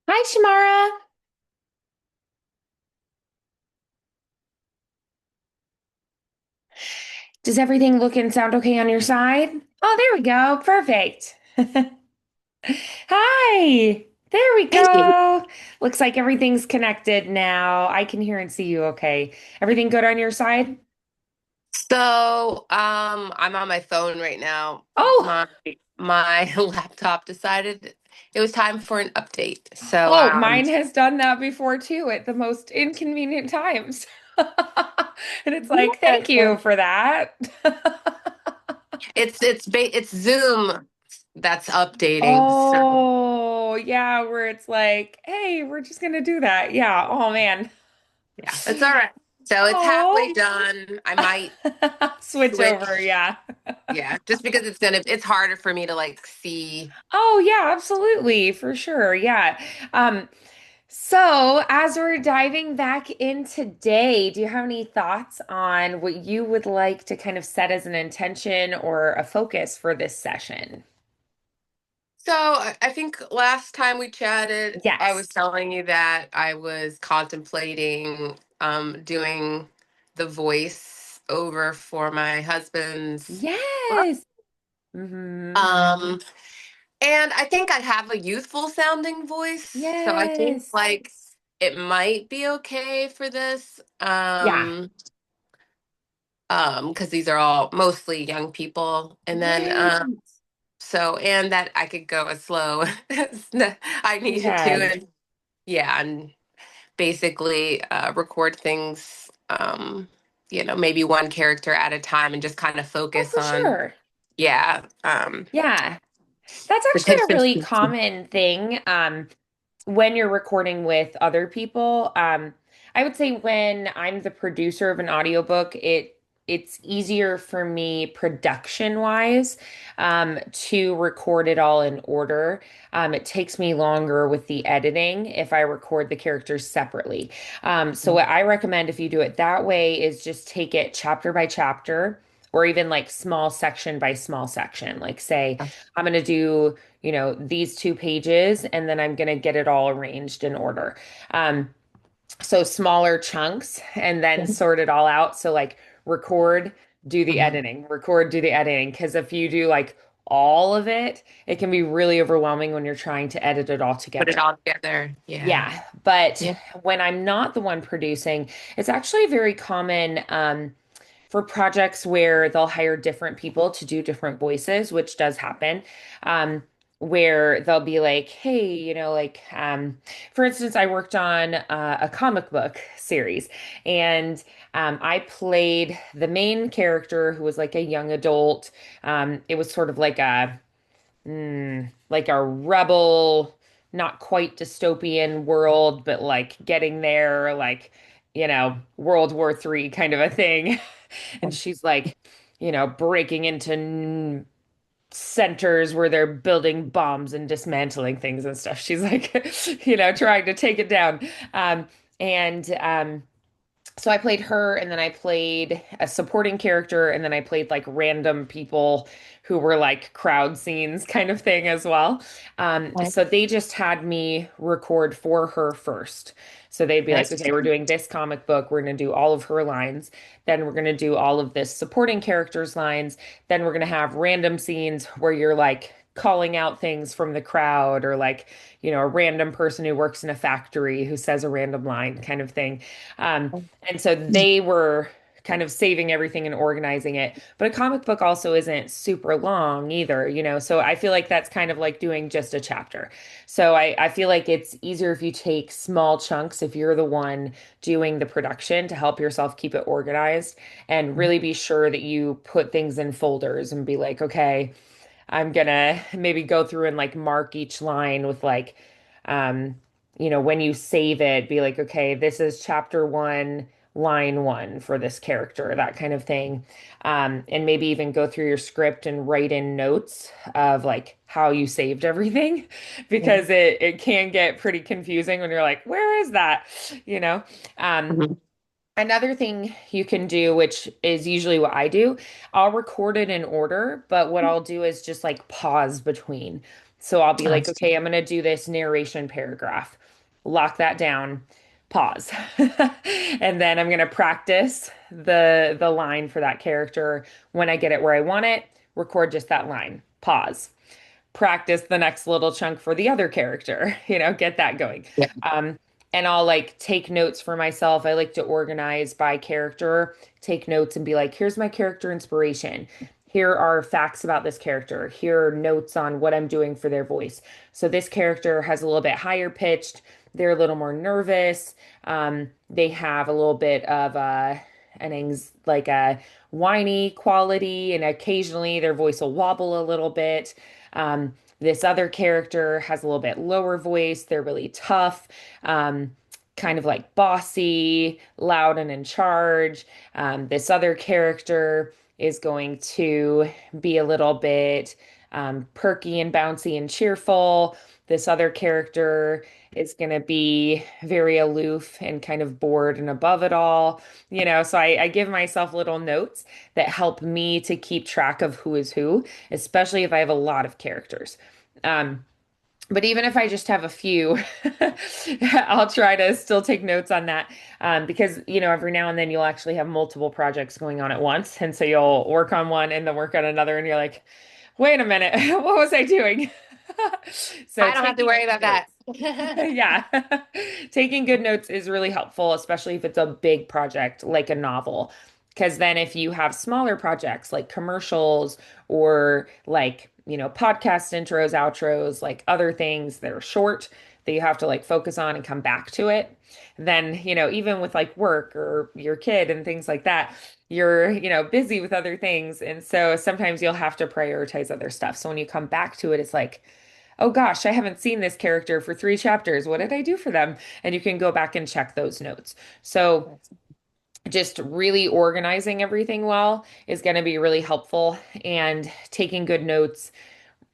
Hi, Shamara. Does everything look and sound okay on your side? Oh, there we go. Perfect. Hi. There we Hey. go. Looks like everything's connected now. I can hear and see you okay. Everything good on your side? I'm on my phone right now. Oh, My laptop decided it was time for an update. So, oh, mine has done that before too at the most inconvenient times. And it's like, thank yeah. you for that. It's Zoom that's updating. So, Oh, yeah, where it's like, hey, we're just gonna do that. Yeah. Oh man. yeah, it's all right. So it's halfway Oh, done. I might switch over. switch. Yeah. Yeah, just because it's harder for me to like see. Oh, yeah, absolutely. For sure. Yeah. Um, so as we're diving back in today, do you have any thoughts on what you would like to kind of set as an intention or a focus for this session? So I think last time we chatted, I was Yes. telling you that I was contemplating doing the voice over for my husband's book. Yes. Hmm. Um, and I think I have a youthful sounding voice, so I think Yes. like it might be okay for this. Yeah. Because these are all mostly young people, and then Right. and that I could go as slow as I You needed to, can. and yeah, and basically record things, maybe one character at a time and just kind of Oh, focus for on, sure. yeah, Yeah. That's the actually a really consistency. common thing. When you're recording with other people. I would say when I'm the producer of an audiobook, it's easier for me production wise to record it all in order. It takes me longer with the editing if I record the characters separately. So what I recommend if you do it that way is just take it chapter by chapter. Or even like small section by small section. Like, say, I'm going to do these 2 pages, and then I'm going to get it all arranged in order. Um, so smaller chunks and then sort it all out. So like record, do the Mhm. editing, record, do the editing. Because if you do like all of it, it can be really overwhelming when you're trying to edit it all Put it together. all together. Yeah. Yeah, but Yeah. when I'm not the one producing, it's actually very common. For projects where they'll hire different people to do different voices, which does happen, where they'll be like, hey, for instance, I worked on a comic book series, and I played the main character who was like a young adult. It was sort of like a rebel, not quite dystopian world, but like getting there, like, World War III kind of a thing. And she's like, breaking into centers where they're building bombs and dismantling things and stuff. She's like, trying to take it down. And so I played her, and then I played a supporting character, and then I played like random people who were like crowd scenes kind of thing as well. So they just had me record for her first. So they'd be like, Nice. okay, we're doing this comic book, we're going to do all of her lines, then we're going to do all of this supporting characters' lines, then we're going to have random scenes where you're like calling out things from the crowd, or like, a random person who works in a factory who says a random line kind of thing. And so they were kind of saving everything and organizing it. But a comic book also isn't super long either, So I feel like that's kind of like doing just a chapter. So I feel like it's easier if you take small chunks, if you're the one doing the production, to help yourself keep it organized and really be sure that you put things in folders and be like, okay, I'm gonna maybe go through and like mark each line with like, um, when you save it, be like, okay, this is chapter one, line one for this character, that kind of thing. And maybe even go through your script and write in notes of like how you saved everything, because it can get pretty confusing when you're like, where is that? You know? Um, Mhm. Another thing you can do, which is usually what I do, I'll record it in order, but what I'll do is just like pause between. So I'll be I like, see. okay, I'm going to do this narration paragraph, lock that down, pause. And then I'm going to practice the line for that character. When I get it where I want it, record just that line, pause, practice the next little chunk for the other character, get that going. Yeah. Um, and I'll like take notes for myself. I like to organize by character, take notes and be like, here's my character inspiration. Here are facts about this character. Here are notes on what I'm doing for their voice. So this character has a little bit higher pitched. They're a little more nervous. They have a little bit of like a whiny quality, and occasionally their voice will wobble a little bit. This other character has a little bit lower voice. They're really tough, kind of like bossy, loud and in charge. This other character is going to be a little bit perky and bouncy and cheerful. This other character is going to be very aloof and kind of bored and above it all. So I give myself little notes that help me to keep track of who is who, especially if I have a lot of characters. Um, but even if I just have a few, I'll try to still take notes on that, because, every now and then you'll actually have multiple projects going on at once. And so you'll work on one and then work on another, and you're like, wait a minute, what was I doing? So I don't have to taking worry about notes. that. Yeah. Taking good notes is really helpful, especially if it's a big project like a novel. Because then if you have smaller projects like commercials or like, podcast intros, outros, like other things that are short that you have to like focus on and come back to it, then, even with like work or your kid and things like that, you're, busy with other things. And so sometimes you'll have to prioritize other stuff. So when you come back to it, it's like, oh gosh, I haven't seen this character for 3 chapters. What did I do for them? And you can go back and check those notes. So just really organizing everything well is going to be really helpful, and taking good notes,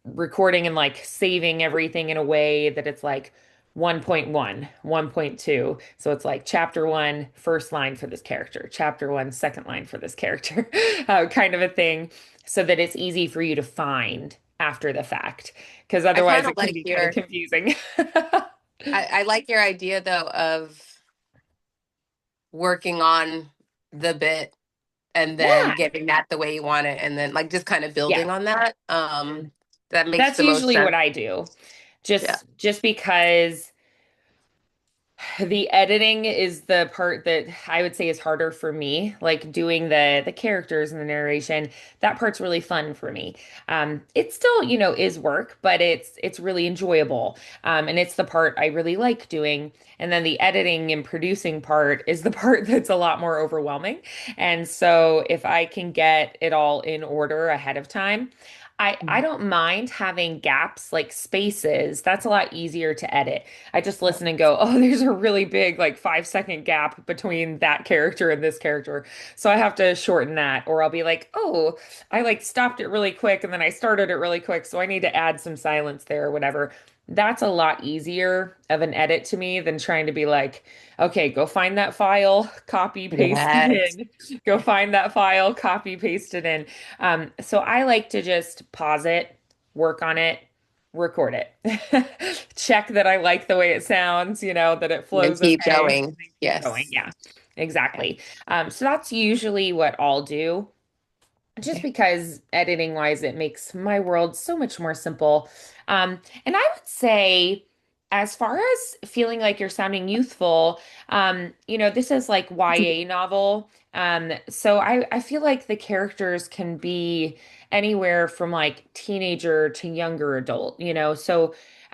recording and like saving everything in a way that it's like 1.1, 1.2. So it's like chapter one, first line for this character, chapter one, second line for this character, kind of a thing, so that it's easy for you to find after the fact, because I otherwise kind of it can like be kind of your confusing. I like your idea though of working on the bit and then Yeah. getting that the way you want it and then like just kind of building Yeah. on that. That makes That's the most usually what sense. I do. Yeah. Just because the editing is the part that I would say is harder for me, like doing the characters and the narration. That part's really fun for me. It still, is work, but it's really enjoyable. And it's the part I really like doing. And then the editing and producing part is the part that's a lot more overwhelming. And so if I can get it all in order ahead of time, I don't mind having gaps, like spaces. That's a lot easier to edit. I just Yeah. listen and go, oh, there's a really big, like 5 second gap between that character and this character. So I have to shorten that. Or I'll be like, oh, I like stopped it really quick and then I started it really quick. So I need to add some silence there or whatever. That's a lot easier of an edit to me than trying to be like, okay, go find that file, copy, paste it Yes. in. Go find that file, copy, paste it in. So I like to just pause it, work on it, record it. Check that I like the way it sounds, that it And then flows keep okay, and going. then keep going. Yes. Yeah, Yeah. exactly. So that's usually what I'll do, just Okay. because editing wise, it makes my world so much more simple. And I would say, as far as feeling like you're sounding youthful, this is like YA novel. So I feel like the characters can be anywhere from like teenager to younger adult,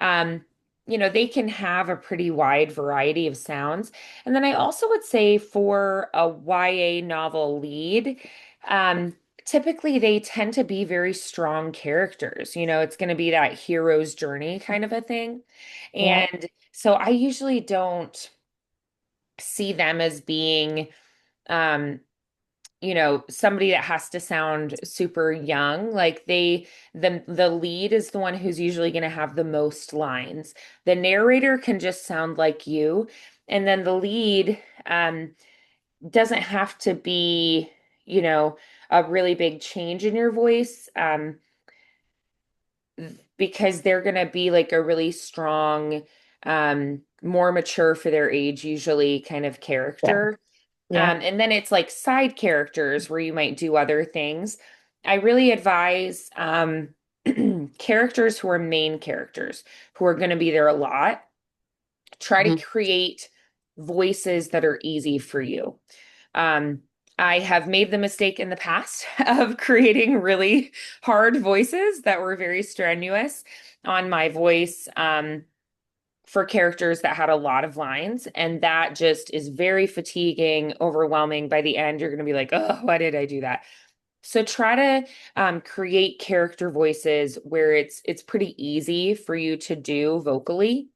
um, they can have a pretty wide variety of sounds. And then I also would say for a YA novel lead, um, typically they tend to be very strong characters. It's going to be that hero's journey kind of a thing. Yeah. And so I usually don't see them as being, um, somebody that has to sound super young. Like the lead is the one who's usually going to have the most lines. The narrator can just sound like you. And then the lead, doesn't have to be, a really big change in your voice. because they're going to be like a really strong, more mature for their age, usually kind of Yeah. character. Yeah. And then it's like side characters where you might do other things. I really advise characters who are main characters, who are going to be there a lot. Try to Mhm. create voices that are easy for you. Um, I have made the mistake in the past of creating really hard voices that were very strenuous on my voice. For characters that had a lot of lines, and that just is very fatiguing, overwhelming. By the end, you're going to be like, oh, why did I do that? So try to create character voices where it's pretty easy for you to do vocally.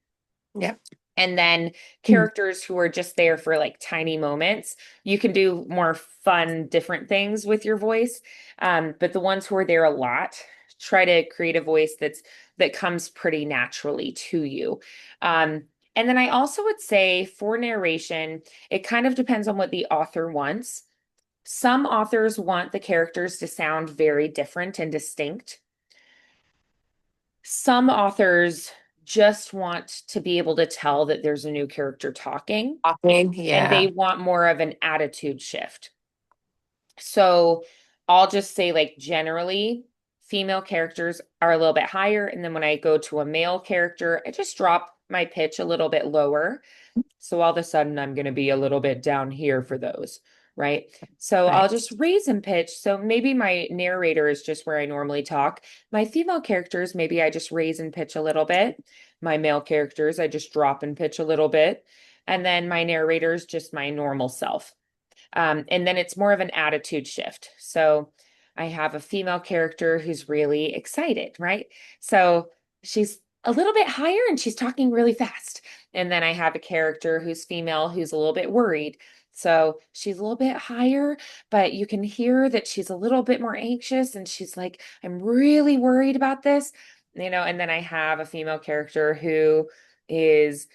Yeah. And then Mm. characters who are just there for like tiny moments, you can do more fun, different things with your voice. But the ones who are there a lot, try to create a voice that comes pretty naturally to you. Um, and then I also would say for narration, it kind of depends on what the author wants. Some authors want the characters to sound very different and distinct. Some authors just want to be able to tell that there's a new character talking, Talking. and they Yeah. want more of an attitude shift. So I'll just say, like, generally, female characters are a little bit higher. And then when I go to a male character, I just drop my pitch a little bit lower. So all of a sudden, I'm going to be a little bit down here for those, right? So I'll Right. just raise in pitch. So maybe my narrator is just where I normally talk. My female characters, maybe I just raise in pitch a little bit. My male characters, I just drop in pitch a little bit. And then my narrator is just my normal self. And then it's more of an attitude shift. So I have a female character who's really excited, right? So she's a little bit higher and she's talking really fast. And then I have a character who's female who's a little bit worried. So she's a little bit higher, but you can hear that she's a little bit more anxious and she's like, I'm really worried about this. And then I have a female character who is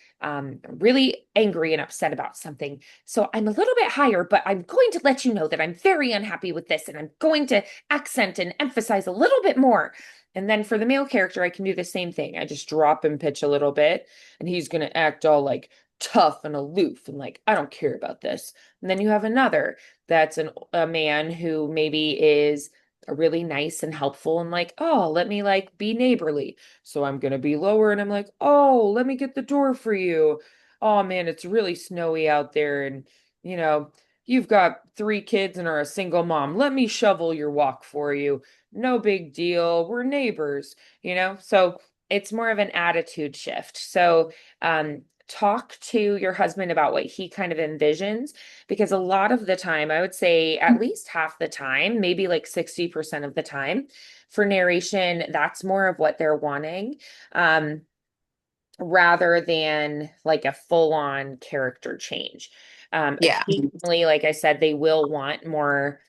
really angry and upset about something. So I'm a little bit higher, but I'm going to let you know that I'm very unhappy with this and I'm going to accent and emphasize a little bit more. And then for the male character, I can do the same thing. I just drop and pitch a little bit, and he's going to act all like tough and aloof and like, I don't care about this. And then you have another that's a man who maybe is really nice and helpful and like, oh, let me like be neighborly. So I'm going to be lower and I'm like, oh, let me get the door for you. Oh man, it's really snowy out there and you know, you've got three kids and are a single mom. Let me shovel your walk for you. No big deal. We're neighbors. So it's more of an attitude shift. So talk to your husband about what he kind of envisions, because a lot of the time, I would say at least half the time, maybe like 60% of the time, for narration, that's more of what they're wanting. Um, rather than like a full-on character change. Yeah. Occasionally, like I said, they will want more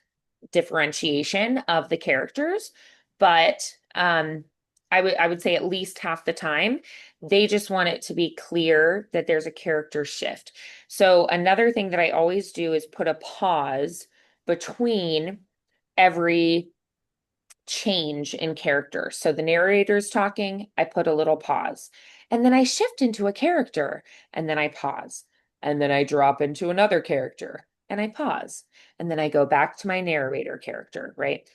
differentiation of the characters, but I would say at least half the time they just want it to be clear that there's a character shift. So another thing that I always do is put a pause between every change in character. So the narrator's talking, I put a little pause. And then I shift into a character and then I pause. And then I drop into another character and I pause. And then I go back to my narrator character, right?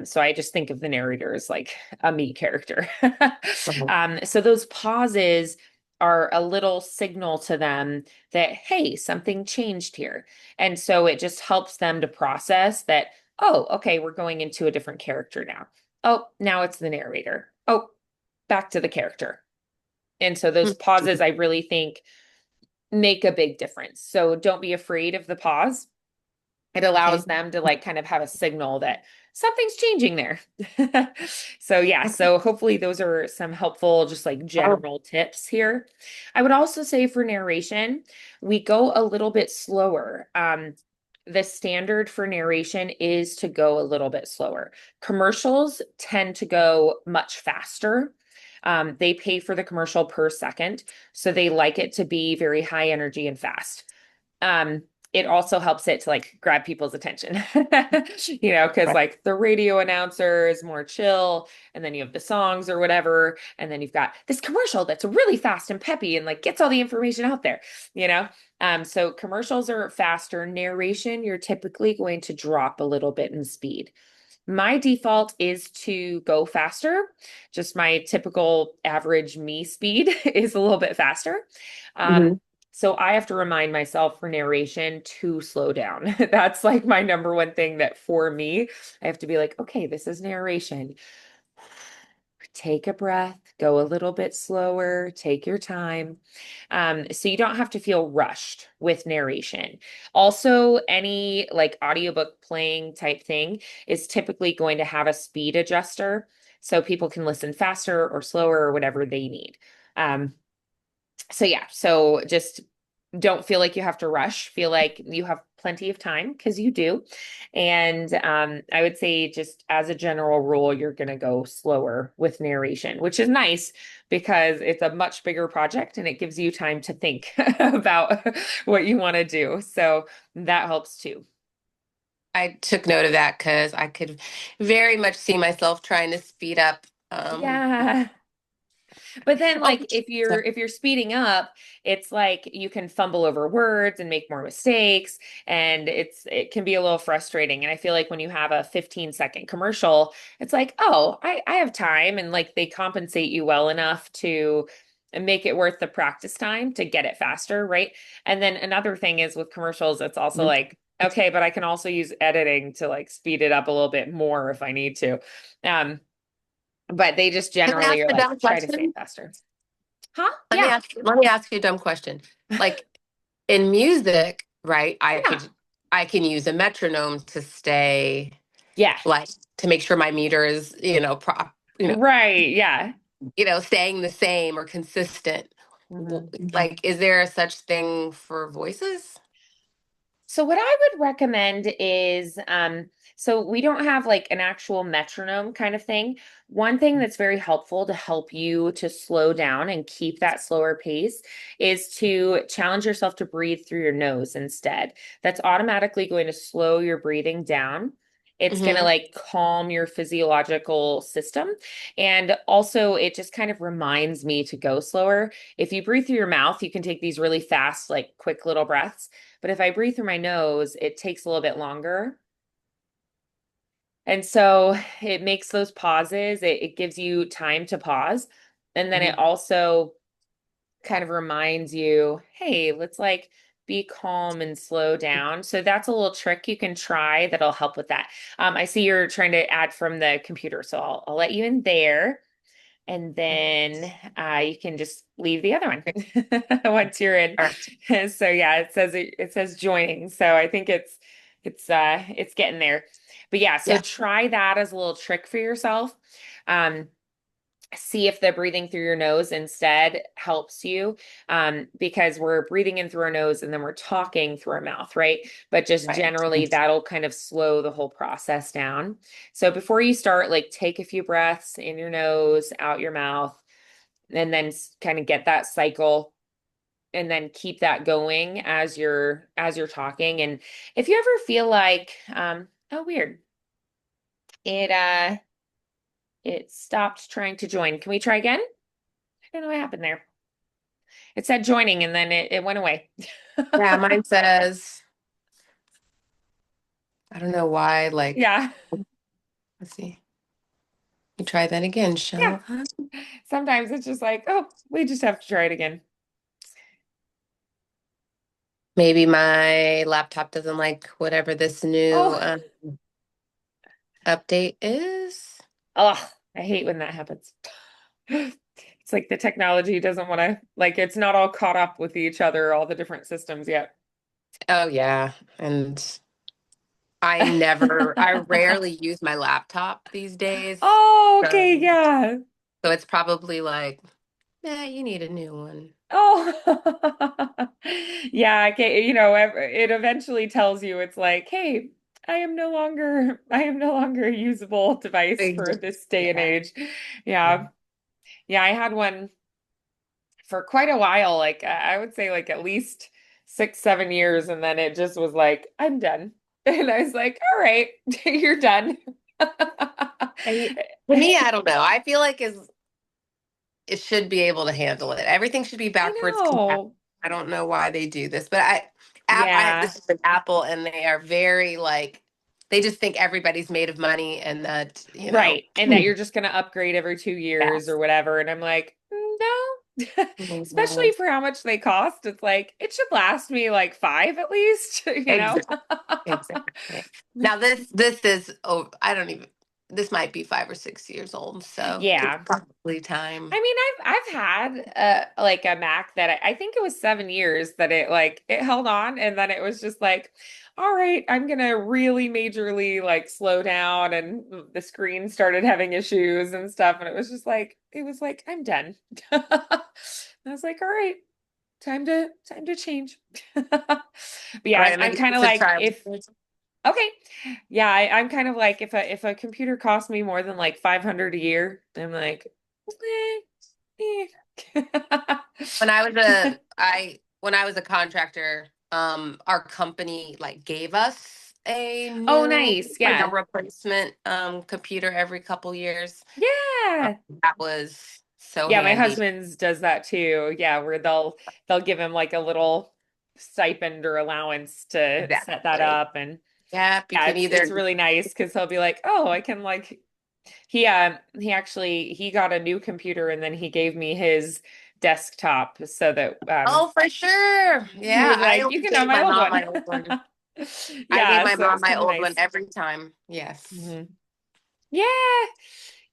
So I just think of the narrator as like a me character. Mhm. So those pauses are a little signal to them that, hey, something changed here. And so it just helps them to process that, oh, okay, we're going into a different character now. Oh, now it's the narrator. Oh, back to the character. And so those pauses, I really think, make a big difference. So don't be afraid of the pause. It allows Okay. them to like kind of have a signal that something's changing there. So yeah, so hopefully those are some helpful, just like Oh, general tips here. I would also say for narration, we go a little bit slower. The standard for narration is to go a little bit slower. Commercials tend to go much faster. They pay for the commercial per second, so they like it to be very high energy and fast. it also helps it to like grab people's attention, because Right. like the radio announcer is more chill, and then you have the songs or whatever, and then you've got this commercial that's really fast and peppy and like gets all the information out there, you know? So commercials are faster. Narration, you're typically going to drop a little bit in speed. My default is to go faster. Just my typical average me speed is a little bit faster. Um, Hmm. so I have to remind myself for narration to slow down. That's like my number one thing that for me, I have to be like, okay, this is narration. Take a breath, go a little bit slower, take your time. So you don't have to feel rushed with narration. Also, any like audiobook playing type thing is typically going to have a speed adjuster so people can listen faster or slower or whatever they need. Um, so yeah, so just don't feel like you have to rush. Feel like you have plenty of time because you do. And I would say just as a general rule, you're going to go slower with narration, which is nice because it's a much bigger project and it gives you time to think about what you want to do. So that helps too. I took note of that because I could very much see myself trying to speed up. Yeah. But then Oh, like if sorry. you're speeding up, it's like you can fumble over words and make more mistakes and it can be a little frustrating. And I feel like when you have a 15-second commercial, it's like, "Oh, I have time," and like they compensate you well enough to make it worth the practice time to get it faster, right? And then another thing is with commercials, it's also like, okay, but I can also use editing to like speed it up a little bit more if I need to. Um, but they just Can I generally ask are a like, dumb try to say it question? faster. Huh? Let me Yeah. ask let me ask you a dumb question. Like in music, right? Yeah. I can use a metronome to stay Yeah. like to make sure my meter is, prop, Right. Yeah. staying the same or consistent. Mhm. Like, is there such thing for voices? So what I would recommend is so we don't have like an actual metronome kind of thing. One thing that's very helpful to help you to slow down and keep that slower pace is to challenge yourself to breathe through your nose instead. That's automatically going to slow your breathing down. It's going to Hmm. like calm your physiological system. And also, it just kind of reminds me to go slower. If you breathe through your mouth, you can take these really fast, like quick little breaths. But if I breathe through my nose, it takes a little bit longer. And so it makes those pauses, it gives you time to pause. And then it Hmm. also kind of reminds you, hey, let's like be calm and slow down. So that's a little trick you can try that'll help with that. I see you're trying to add from the computer, so I'll let you in there. And then you can just leave the other one once you're in. All right. So yeah, it says joining. So I think it's getting there. But yeah, so Yeah. try that as a little trick for yourself. Um, See if the breathing through your nose instead helps you, because we're breathing in through our nose and then we're talking through our mouth, right? But just Right. generally that'll kind of slow the whole process down. So before you start, like take a few breaths in your nose, out your mouth, and then kind of get that cycle and then keep that going as you're talking. And if you ever feel like oh weird, it it stopped trying to join. Can we try again? I don't know what happened there. It said joining and then it went away. Yeah, mine says, I don't know why, like, Yeah. let's see. You try that again, Yeah. shall I? Sometimes it's just like, oh, we just have to try it again. Maybe my laptop doesn't like whatever this new Oh, update is. oh, I hate when that happens. It's like the technology doesn't want to, like, it's not all caught up with each other, all the different systems yet. Oh, yeah. And I rarely use my laptop these days. Oh, okay, So, yeah. so it's probably like, you need a new one. Oh, yeah. Okay, it eventually tells you it's like, hey, I am no longer a usable device for this day and Yeah. age. Yeah. Yeah, I had one for quite a while, like I would say like at least 6, 7 years, and then it just was like, I'm done. And I was like, all right, you're done. And to me, I don't know. I feel like it should be able to handle it. Everything should be I backwards compatible. know. I don't know why they do this, but I Yeah, this is an Apple, and they are very like they just think everybody's made of money, and that right. And that you're just going to upgrade every 2 years or yes, whatever. And I'm like, no. Especially Mhm. for how much they cost. It's like, it should last me like 5 at least, you know? Exactly, exactly. Now this is I don't even this might be 5 or 6 years old, so it's Yeah. probably time. I mean, I've had like a Mac that I think it was 7 years that it like it held on, and then it was just like, all right, I'm gonna really majorly like slow down, and the screen started having issues and stuff, and it was like I'm done. I was like, all right, time to change. But yeah, All right, I'm I'm gonna kind give of this a like try. if okay, yeah, I'm kind of like if a computer costs me more than like 500 a year, I'm like. When I was a I when I was a contractor, our company like gave us a Oh, new nice. like a Yeah. replacement computer every couple years. Um, Yeah. that was so Yeah, my handy. husband's does that too. Yeah, where they'll give him like a little stipend or allowance to set that Exactly. up, and Yep, you yeah, can it's either. really nice because he'll be like, "Oh, I can like he actually he got a new computer and then he gave me his desktop so that Oh, for sure. he Yeah, was I like, "You always can have gave my my old mom one." my old one. I gave Yeah, my so it mom was my kind of old one nice. every time. Yes. Hmm. Yeah.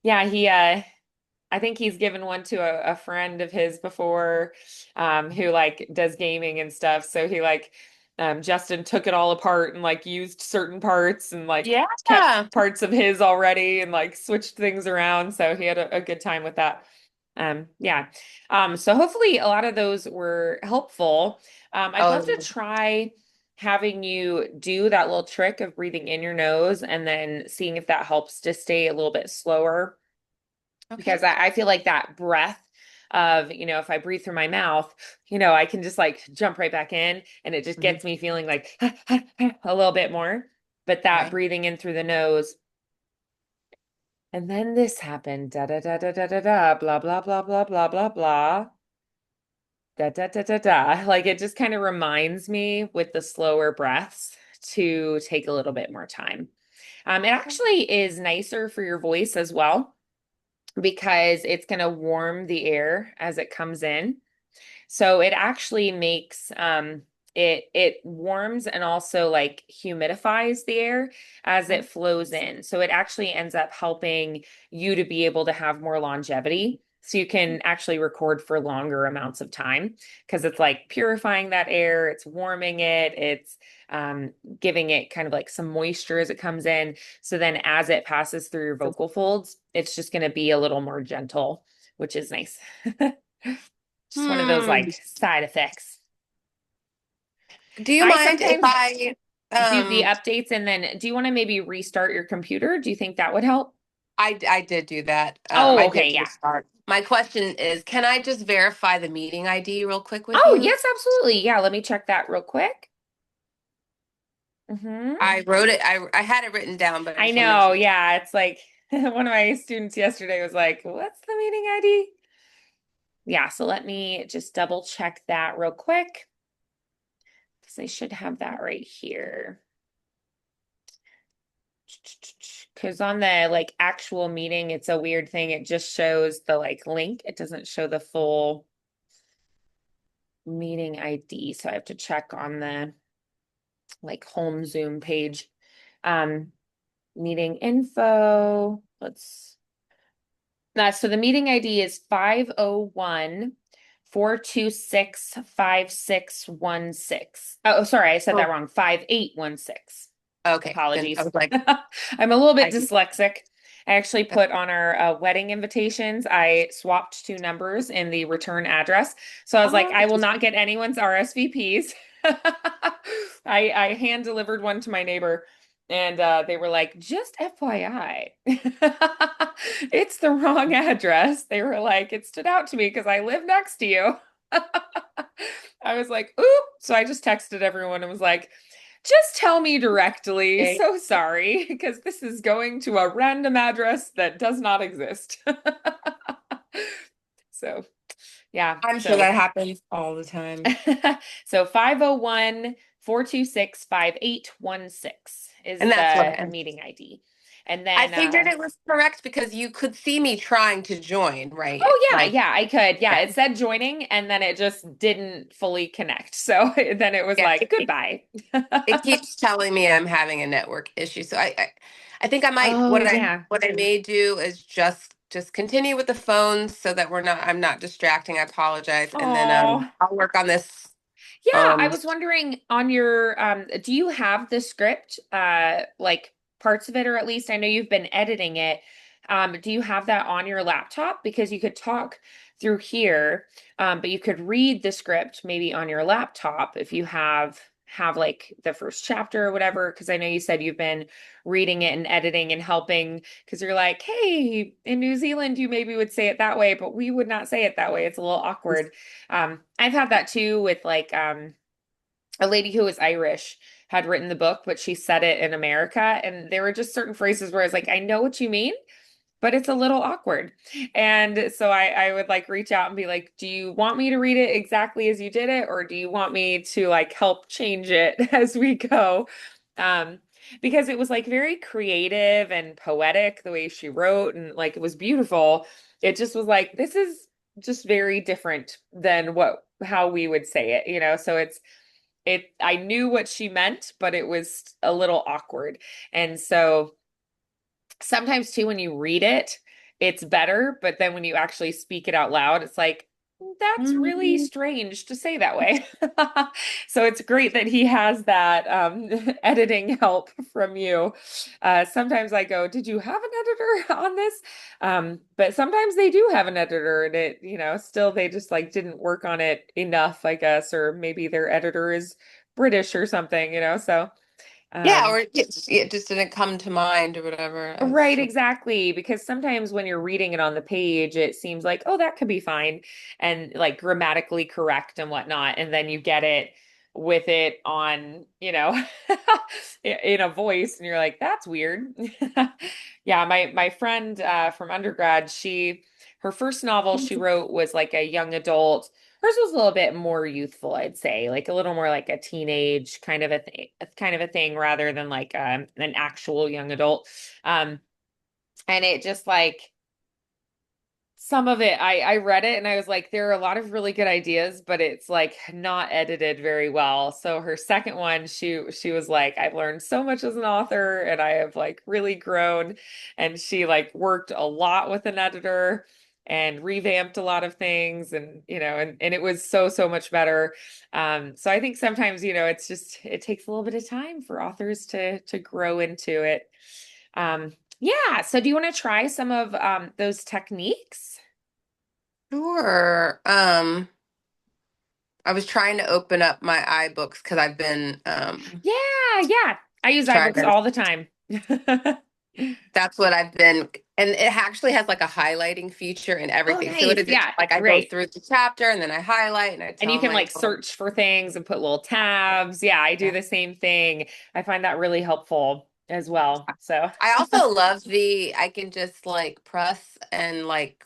Yeah, he I think he's given one to a friend of his before, who like does gaming and stuff. So he like Justin took it all apart and like used certain parts and like Yeah. kept parts of his already and like switched things around. So he had a good time with that. Yeah. So hopefully a lot of those were helpful. I'd love to Oh, try having you do that little trick of breathing in your nose and then seeing if that helps to stay a little bit slower okay. because I feel like that breath of, if I breathe through my mouth, I can just like jump right back in and it just Mhm. gets me feeling like a little bit more. But that Right. breathing in through the nose, and then this happened, da da da da da da da, blah blah blah blah blah blah blah, da da da da da. Like it just kind of reminds me with the slower breaths to take a little bit more time. It actually is nicer for your voice as well because it's going to warm the air as it comes in. So it actually makes it warms and also like humidifies the air as it flows in. So it actually ends up helping you to be able to have more longevity. So you can actually record for longer amounts of time because it's like purifying that air, it's warming it, it's giving it kind of like some moisture as it comes in. So then as it passes through your vocal folds, it's just going to be a little more gentle, which is nice. Just one of those Hmm. like side effects. Do you I mind if sometimes I do the um updates and then do you want to maybe restart your computer? Do you think that would help? I did do that. Oh, I okay, did yeah. restart. My question is, can I just verify the meeting ID real quick with Oh, you? yes, absolutely. Yeah, let me check that real quick. Hmm. I wrote it. I had it written down, but I I just want to make know, sure. yeah. It's like one of my students yesterday was like, "What's the meeting ID?" Yeah, so let me just double check that real quick because I should have that right here. Because on the like actual meeting, it's a weird thing. It just shows the like link. It doesn't show the full meeting ID. So I have to check on the like home Zoom page. Um, Meeting info. So the meeting ID is 501-426-5616. Oh, sorry, I said that Oh, wrong. 5816. okay. Then I Apologies. was like, I'm a little bit I dyslexic. I actually put on our wedding invitations, I swapped two numbers in the return address. So I was like, oh, I will not get anyone's RSVPs. I hand delivered one to my neighbor and they were like, just FYI, it's the wrong address. They were like, it stood out to me because I live next to you. I was like, oop. So I just texted everyone and was like, just tell me directly. Okay. So sorry, because this is going to a random address that does not exist. So, yeah. I'm sure So, that happens all the time. so 501-426-5816 is And that's what the meeting ID. And I then, figured it was correct because you could see me trying to join, right? oh yeah, Like, yeah, I could. Yeah, yeah, it said joining and then it just didn't fully connect. So then it was yeah. like, goodbye. It keeps telling me I'm having a network issue. So I think I might Oh yeah. what I may do is just continue with the phones so that I'm not distracting. I apologize, and then Oh. I'll work on this. Yeah, I Um, was wondering on your do you have the script like parts of it or at least I know you've been editing it. Do you have that on your laptop? Because you could talk through here, but you could read the script maybe on your laptop if you have like the first chapter or whatever, because I know you said you've been reading it and editing and helping because you're like, hey, in New Zealand you maybe would say it that way, but we would not say it that way. It's a little awkward. I've had that too with like a lady who was Irish had written the book, but she said it in America, and there were just certain phrases where I was like, I know what you mean, but it's a little awkward. And so I would like reach out and be like, do you want me to read it exactly as you did it, or do you want me to like help change it as we go? Um, because it was like very creative and poetic the way she wrote, and like it was beautiful. It just was like, this is just very different than what how we would say it, you know? So I knew what she meant, but it was a little awkward. And so sometimes too when you read it it's better, but then when you actually speak it out loud it's like that's really mm, strange to say that way. So it's great that he has that editing help from you. Sometimes I go, did you have an editor on this? But sometimes they do have an editor and it, you know, still they just like didn't work on it enough, I guess, or maybe their editor is British or something, you know, so yeah, um or it just didn't come to mind or whatever. right, exactly. Because sometimes when you're reading it on the page, it seems like, oh, that could be fine and like grammatically correct and whatnot. And then you get it with it on, you know, in a voice, and you're like, that's weird. Yeah, my friend from undergrad, her first novel she wrote was like a young adult. Hers was a little bit more youthful, I'd say, like a little more like a teenage kind of a thing rather than like an actual young adult. Um, and it just like some of it, I read it and I was like, there are a lot of really good ideas, but it's like not edited very well. So her second one, she was like, I've learned so much as an author and I have like really grown. And she like worked a lot with an editor and revamped a lot of things and you know and it was so much better. So I think sometimes, you know, it's just it takes a little bit of time for authors to grow into it. Yeah, so do you want to try some of those techniques? Sure. I was trying to open up my iBooks because I've been Yeah, yeah. I use trying iBooks to. all the time. That's what I've been, and it actually has like a highlighting feature and Oh, everything. So it nice. is Yeah, like I go great. through the chapter and then I highlight and I And you tell can my like search for things and put little tabs. Yeah, I do yeah. the same thing. I find that really helpful as well. So, I also love I can just like press and like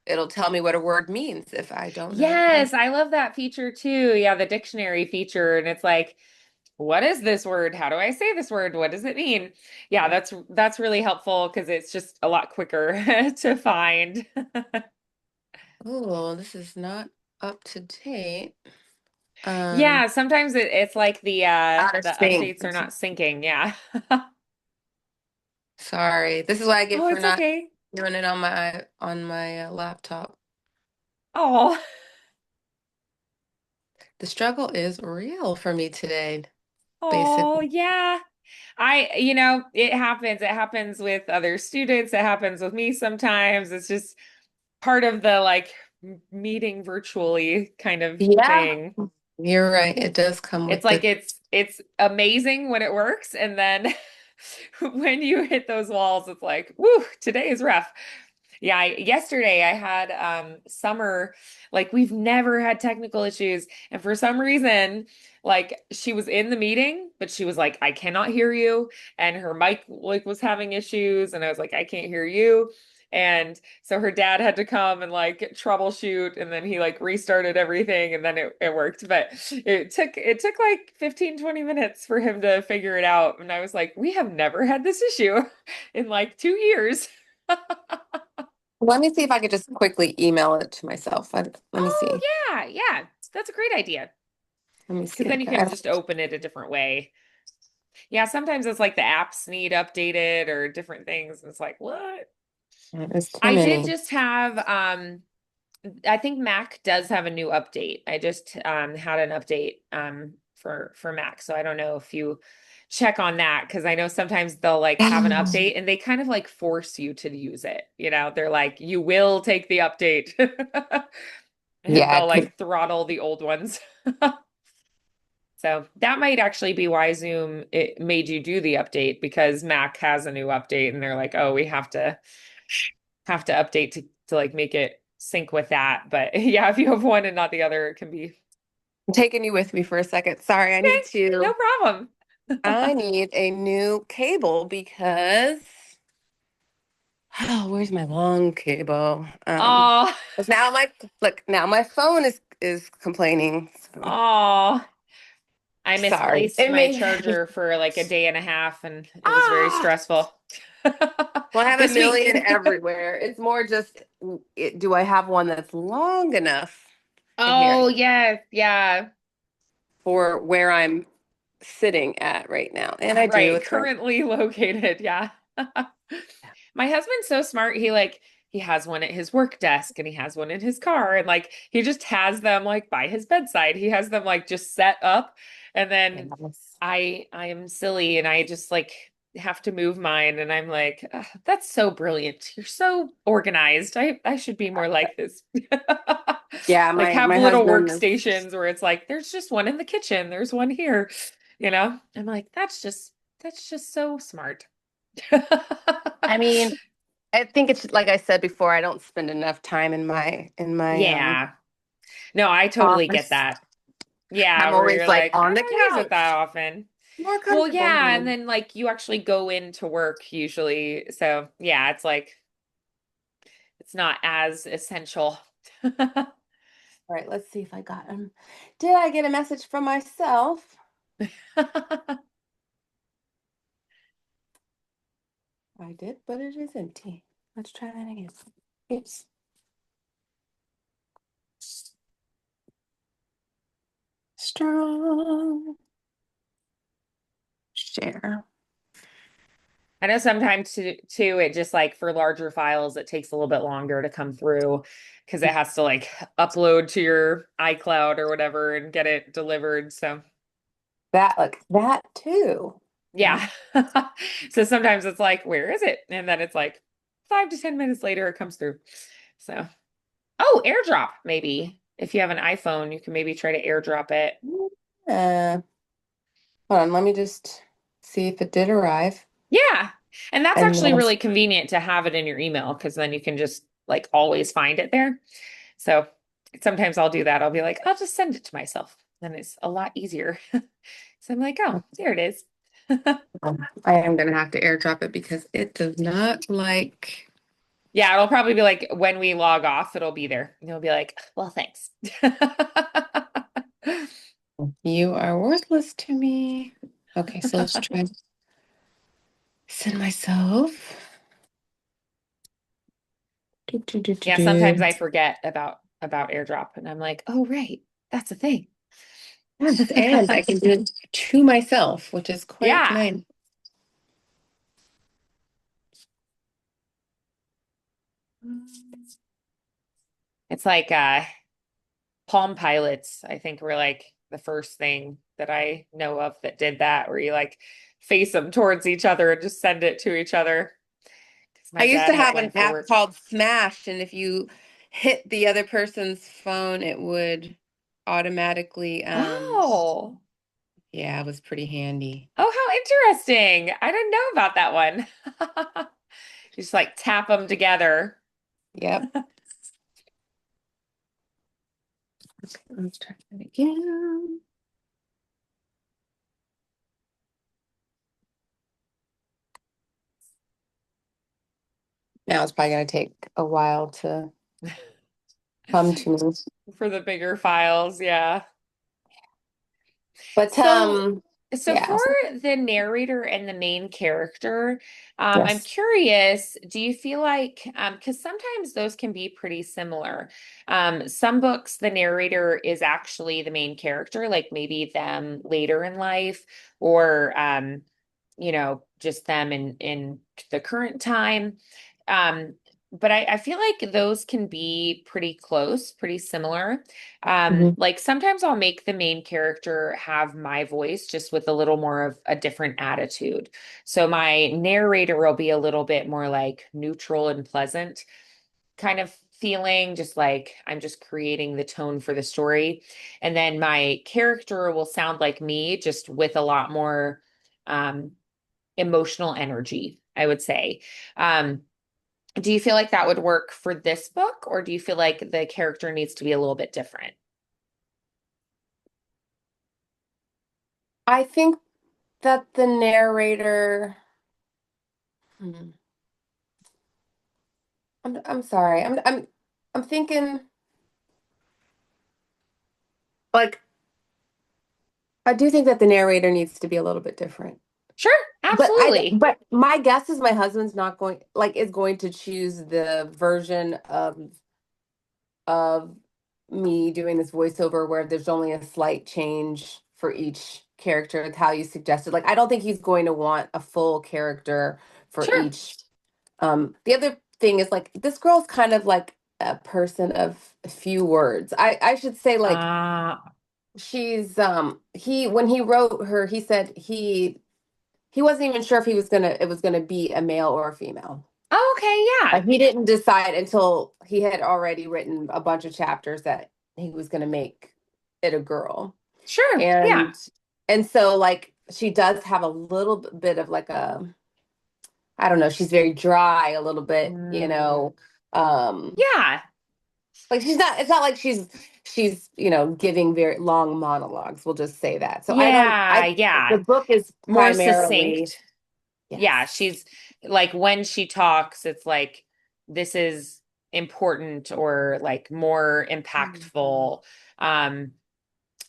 it'll tell me what a word means if I don't know what yes, I love that feature too. Yeah, the dictionary feature. And it's like, what is this word? How do I say this word? What does it mean? Yeah, that's really helpful because it's just a lot quicker to find. Oh, this is not up to date. Yeah, sometimes it's like Out of the sync. updates are not syncing. Yeah. Sorry. This is what I get Oh, for it's not okay. doing it on my laptop. Oh, The struggle is real for me today, oh, basically. yeah. You know, it happens. It happens with other students. It happens with me sometimes. It's just part of the like meeting virtually kind of Yeah, thing. you're right. It does come It's with like the it's amazing when it works, and then when you hit those walls, it's like, woo, today is rough. Yeah, yesterday I had Summer, like we've never had technical issues, and for some reason, like she was in the meeting, but she was like, I cannot hear you, and her mic like was having issues, and I was like, I can't hear you. And so her dad had to come and like troubleshoot, and then he like restarted everything, and then it worked. But it took like 15-20 minutes for him to figure it out. And I was like, we have never had this issue in like 2 years. Let me see if I could just quickly email it to myself. Let me Oh, see. yeah, yeah. That's a great idea. Let me Because see. then you can just open it a different way. Yeah, sometimes it's like the apps need updated or different things. It's like, what? There's too I did many. just have I think Mac does have a new update. I just had an update for Mac. So I don't know if you check on that because I know sometimes they'll like have an update and they kind of like force you to use it. You know, they're like, you will take the update. And Yeah, they'll like throttle the old ones. So that might actually be why Zoom it made you do the update because Mac has a new update and they're like, oh, we have to update to like make it sync with that. But yeah, if you have one and not the other, it can be I'm taking you with me for a second. Sorry, okay, no problem. I need a new cable because oh, where's my long cable? Oh, 'Cause now my look, now my phone is complaining. So oh. I sorry. misplaced It my may charger for like a day and a half and it was very ah stressful. well, I have a This week. million everywhere. It's more just do I have one that's long enough in here Oh, yes, yeah. for where I'm sitting at right now? And I do. Right, It's like currently located. Yeah. My husband's so smart. He has one at his work desk and he has one in his car and like he just has them like by his bedside. He has them like just set up and then yes. I am silly and I just like have to move mine and I'm like, "Ugh, that's so brilliant. You're so organized. I should be more like this." Yeah, Like have my little husband is workstations where it's like there's just one in the kitchen, there's one here. You know? I'm like, that's just so smart. I mean, I think it's like I said before, I don't spend enough time in my Yeah. No, I totally get office. that. Yeah, I'm where always you're like like, I on the don't use it that couch. often. More Well, comfortable yeah, and here. then like you actually go into work usually. So, yeah, it's like it's not as essential. All right, let's see if I got him. Did I get a message from myself? I did, but it is empty. Let's try that again. Oops. Strong. Share. I know sometimes too, it just like for larger files, it takes a little bit longer to come through because it has to like upload to your iCloud or whatever and get it delivered. So That look, that too. yeah. So sometimes it's like, where is it? And then it's like 5 to 10 minutes later it comes through. So oh, AirDrop maybe. If you have an iPhone, you can maybe try to AirDrop it. Uh, hold on, let me just see if it did arrive. Yeah. And that's And actually then really convenient to have it in your email because then you can just like always find it there. So sometimes I'll do that. I'll be like, I'll just send it to myself. Then it's a lot easier. So I'm like, oh, there it is. I am gonna have to airdrop it because it does not like. Yeah, it'll probably be like when we log off, it'll be there. And you'll be like, well, thanks. You are worthless to me. Okay, so let's try send myself. Do, do, do, do, Yeah, sometimes do. I forget about AirDrop and I'm like, oh, right, that's a thing. Yes, and I can do it to myself, which is quite Yeah. nice. It's like Palm Pilots, I think were like the first thing that I know of that did that, where you like face them towards each other and just send it to each other. Because I my used dad to had have one an for app work. called Smash, and if you hit the other person's phone, it would automatically, Oh, yeah, it was pretty handy. oh, how interesting. I didn't know about that one. You just like tap them together. Yep. Let's try that again. Now it's probably going to take a while to come to me. For the bigger files, yeah. But So, so yeah. for the narrator and the main character, I'm Yes. curious, do you feel like, because sometimes those can be pretty similar. Some books, the narrator is actually the main character, like maybe them later in life, or just them in the current time. But I feel like those can be pretty close, pretty similar. Mhm. Like sometimes I'll make the main character have my voice just with a little more of a different attitude. So my narrator will be a little bit more like neutral and pleasant kind of feeling, just like I'm just creating the tone for the story. And then my character will sound like me, just with a lot more um, emotional energy, I would say. Um, do you feel like that would work for this book, or do you feel like the character needs to be a little bit different? I think that the narrator, hmm, I'm sorry. I'm thinking like I do think that the narrator needs to be a little bit different. Sure, absolutely. But my guess is my husband's not going like is going to choose the version of me doing this voiceover where there's only a slight change for each character. It's how you suggested. Like I don't think he's going to want a full character for Sure. each. The other thing is like this girl's kind of like a person of a few words. I should say like Uh, she's he when he wrote her, he said he wasn't even sure if it was gonna be a male or a female. oh, okay, yeah. He didn't decide until he had already written a bunch of chapters that he was gonna make it a girl. Sure. Yeah. And so like she does have a little bit of like a I don't know, she's very dry a little bit, you Mm, know. Um yeah. like she's not it's not like she's, you know, giving very long monologues. We'll just say that. So Yeah. I the Yeah. book is More primarily succinct. Yeah. yes. She's like when she talks, it's like this is important or like more Mhm. impactful. Um,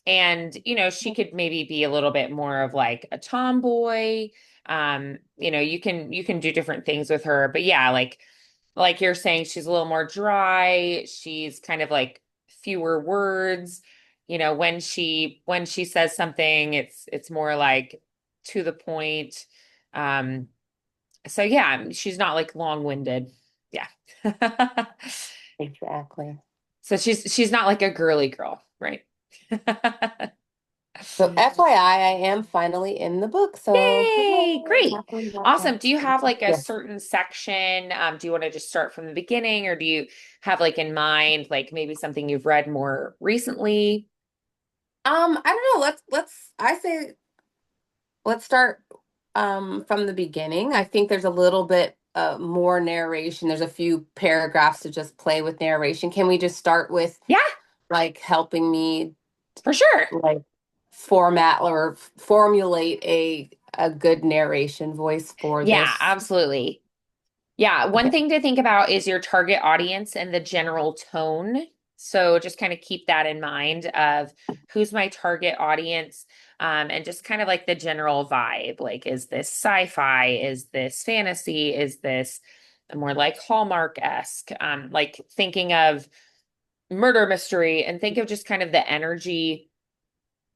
and she could maybe be a little bit more of like a tomboy. You can do different things with her, but yeah, like you're saying, she's a little more dry. She's kind of like fewer words. When she says something, it's more like to the point. Um, so yeah, she's not like long-winded. Yeah. Exactly. So she's not like a girly girl, right? So FYI, I am finally in the book. So Yay, hooray, great. happily about that. Awesome. Do you have like a Yes. certain section? Do you want to just start from the beginning, or do you have like in mind like maybe something you've read more recently? I don't know. I say let's start from the beginning. I think there's a little bit more narration. There's a few paragraphs to just play with narration. Can we just start with Yeah, like helping me for sure. like format or formulate a good narration voice for Yeah, this? absolutely. Yeah, one Okay. thing to think about is your target audience and the general tone. So just kind of keep that in mind of who's my target audience, and just kind of like the general vibe. Like, is this sci-fi? Is this fantasy? Is this more like Hallmark-esque? Like thinking of murder mystery and think of just kind of the energy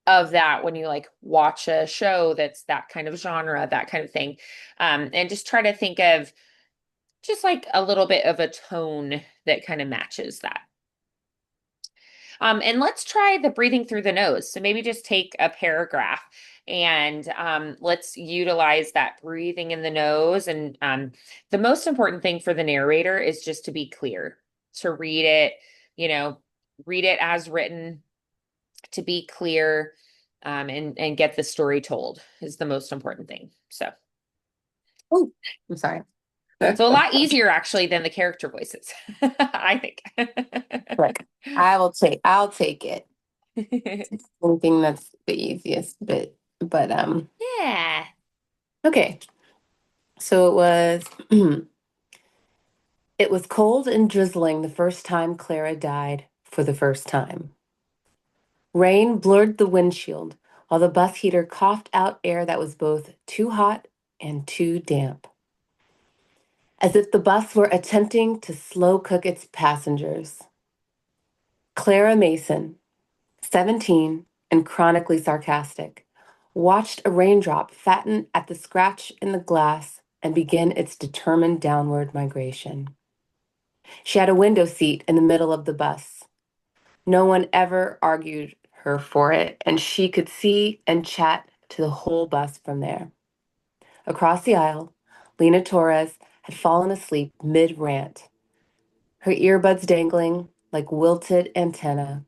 of that when you like watch a show that's that kind of genre, that kind of thing. And just try to think of just like a little bit of a tone that kind of matches that. And let's try the breathing through the nose. So maybe just take a paragraph and let's utilize that breathing in the nose. And the most important thing for the narrator is just to be clear, to read it, you know, read it as written, to be clear, and get the story told is the most important thing. So, Oh, I'm sorry. So a lot easier actually than the character voices, I think. Like I'll take it. I think that's the easiest bit. But Yeah. okay. So it was it was cold and drizzling the first time Clara died for the first time. Rain blurred the windshield while the bus heater coughed out air that was both too hot and too damp, as if the bus were attempting to slow cook its passengers. Clara Mason, 17 and chronically sarcastic, watched a raindrop fatten at the scratch in the glass and begin its determined downward migration. She had a window seat in the middle of the bus. No one ever argued her for it, and she could see and chat to the whole bus from there. Across the aisle, Lena Torres had fallen asleep mid rant, her earbuds dangling like wilted antennae.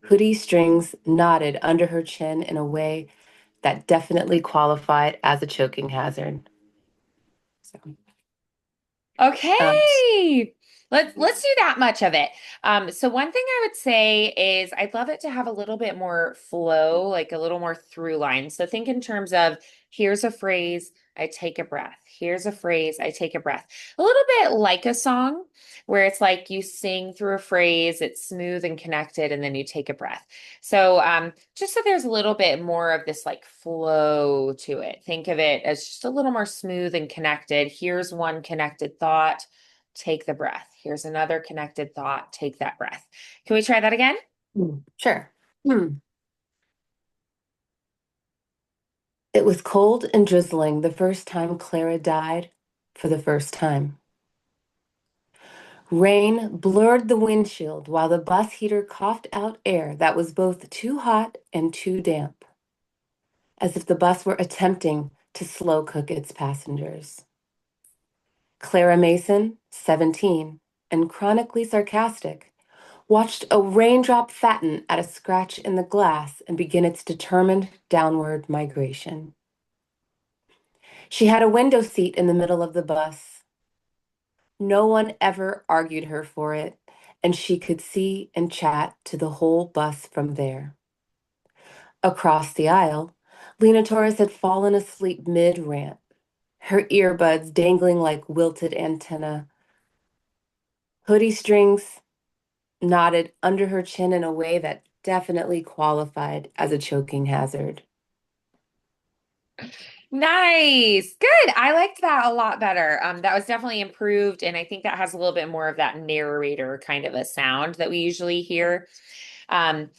Hoodie strings knotted under her chin in a way that definitely qualified as a choking hazard. So, um, Okay. Let's do that much of it. So one thing I would say is I'd love it to have a little bit more flow, like a little more through line. So think in terms of here's a phrase, I take a breath. Here's a phrase, I take a breath. A little bit like a song where it's like you sing through a phrase, it's smooth and connected, and then you take a breath. So just so there's a little bit more of this like flow to it. Think of it as just a little more smooth and connected. Here's one connected thought, take the breath. Here's another connected thought, take that breath. Can we try that again? sure. It was cold and drizzling the first time Clara died for the first time. Rain blurred the windshield while the bus heater coughed out air that was both too hot and too damp, as if the bus were attempting to slow cook its passengers. Clara Mason, 17, and chronically sarcastic, watched a raindrop fatten at a scratch in the glass and begin its determined downward migration. She had a window seat in the middle of the bus. No one ever argued her for it, and she could see and chat to the whole bus from there. Across the aisle, Lena Torres had fallen asleep mid rant, her earbuds dangling like wilted antennae. Hoodie strings knotted under her chin in a way that definitely qualified as a choking hazard. Nice. Good. I liked that a lot better. That was definitely improved, and I think that has a little bit more of that narrator kind of a sound that we usually hear. Um,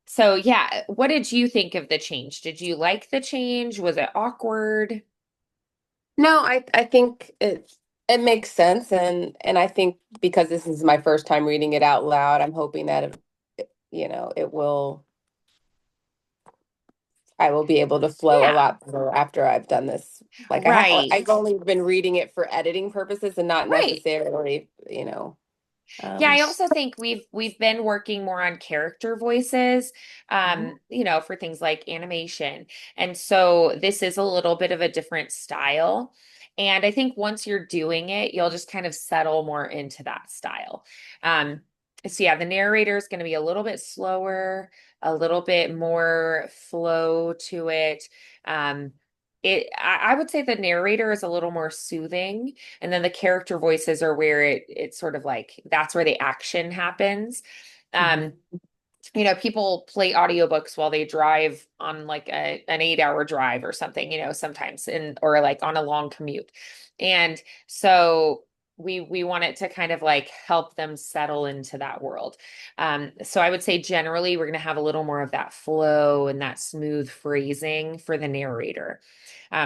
so yeah, what did you think of the change? Did you like the change? Was it awkward? No, I think it makes sense, and I think because this is my first time reading it out loud, I'm hoping that it will I will be able to flow a Yeah, lot better after I've done this. Like right. I've only been reading it for editing purposes and not Right. necessarily. Yeah, Um, I also think we've been working more on character voices, mhm, for things like animation. And so this is a little bit of a different style. And I think once you're doing it, you'll just kind of settle more into that style. Um, so yeah, the narrator is going to be a little bit slower, a little bit more flow to it. Um, I would say the narrator is a little more soothing, and then the character voices are where it's sort of like that's where the action happens. mhm. Um, people play audiobooks while they drive on like an 8 hour drive or something, sometimes or like on a long commute. And so we want it to kind of like help them settle into that world. So I would say generally we're going to have a little more of that flow and that smooth phrasing for the narrator.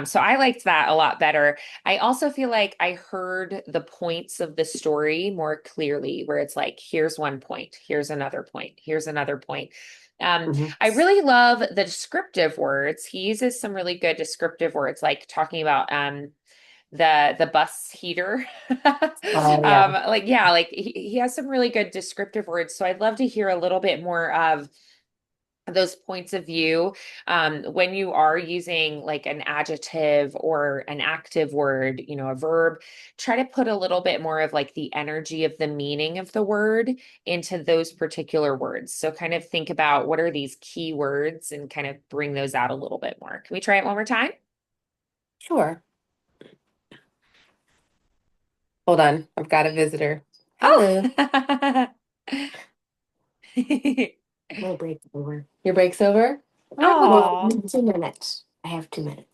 So I liked that a lot better. I also feel like I heard the points of the story more clearly, where it's like, here's one point, here's another point, here's another point. Um, Mhm. I really love the descriptive words. He uses some really good descriptive words, like talking about the bus heater. Oh yeah. Like yeah, like he has some really good descriptive words. So I'd love to hear a little bit more of those points of view. When you are using like an adjective or an active word, a verb, try to put a little bit more of like the energy of the meaning of the word into those particular words. So kind of think about what are these key words and kind of bring those out a little bit more. Can we try it one more time? Sure. Hold on. I've got a visitor. Hello. Oh. My break's over. Your break's over? I have about Oh. 2 minutes. I have 2 minutes.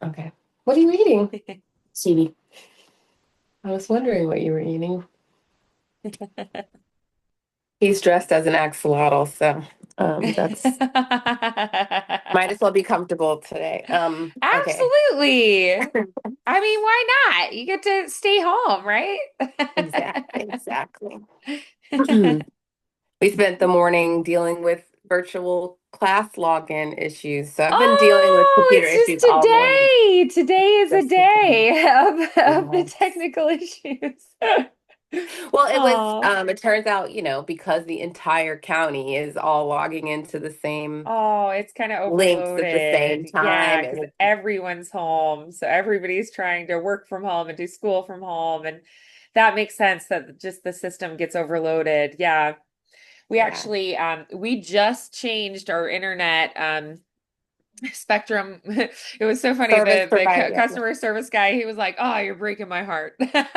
Okay. What are you eating? Seaweed. I was wondering what you were eating. He's dressed as an axolotl, so that's might as well be comfortable today. Okay. Absolutely. I mean, why not? You get to stay home, right? Exactly, exactly. We spent the morning dealing with virtual class login issues. So I've been dealing with Oh, computer it's just issues all morning. today. Today is a Just today. day of the Yes. technical issues. Well, Oh, it turns out, because the entire county is all logging into the same oh, it's kind of links at the same overloaded. Yeah, time. because And everyone's home. So everybody's trying to work from home and do school from home. And that makes sense that just the system gets overloaded. Yeah. We yeah, actually we just changed our internet spectrum. It was so funny. service The provider. customer service guy, he was like, "Oh, you're breaking my heart." But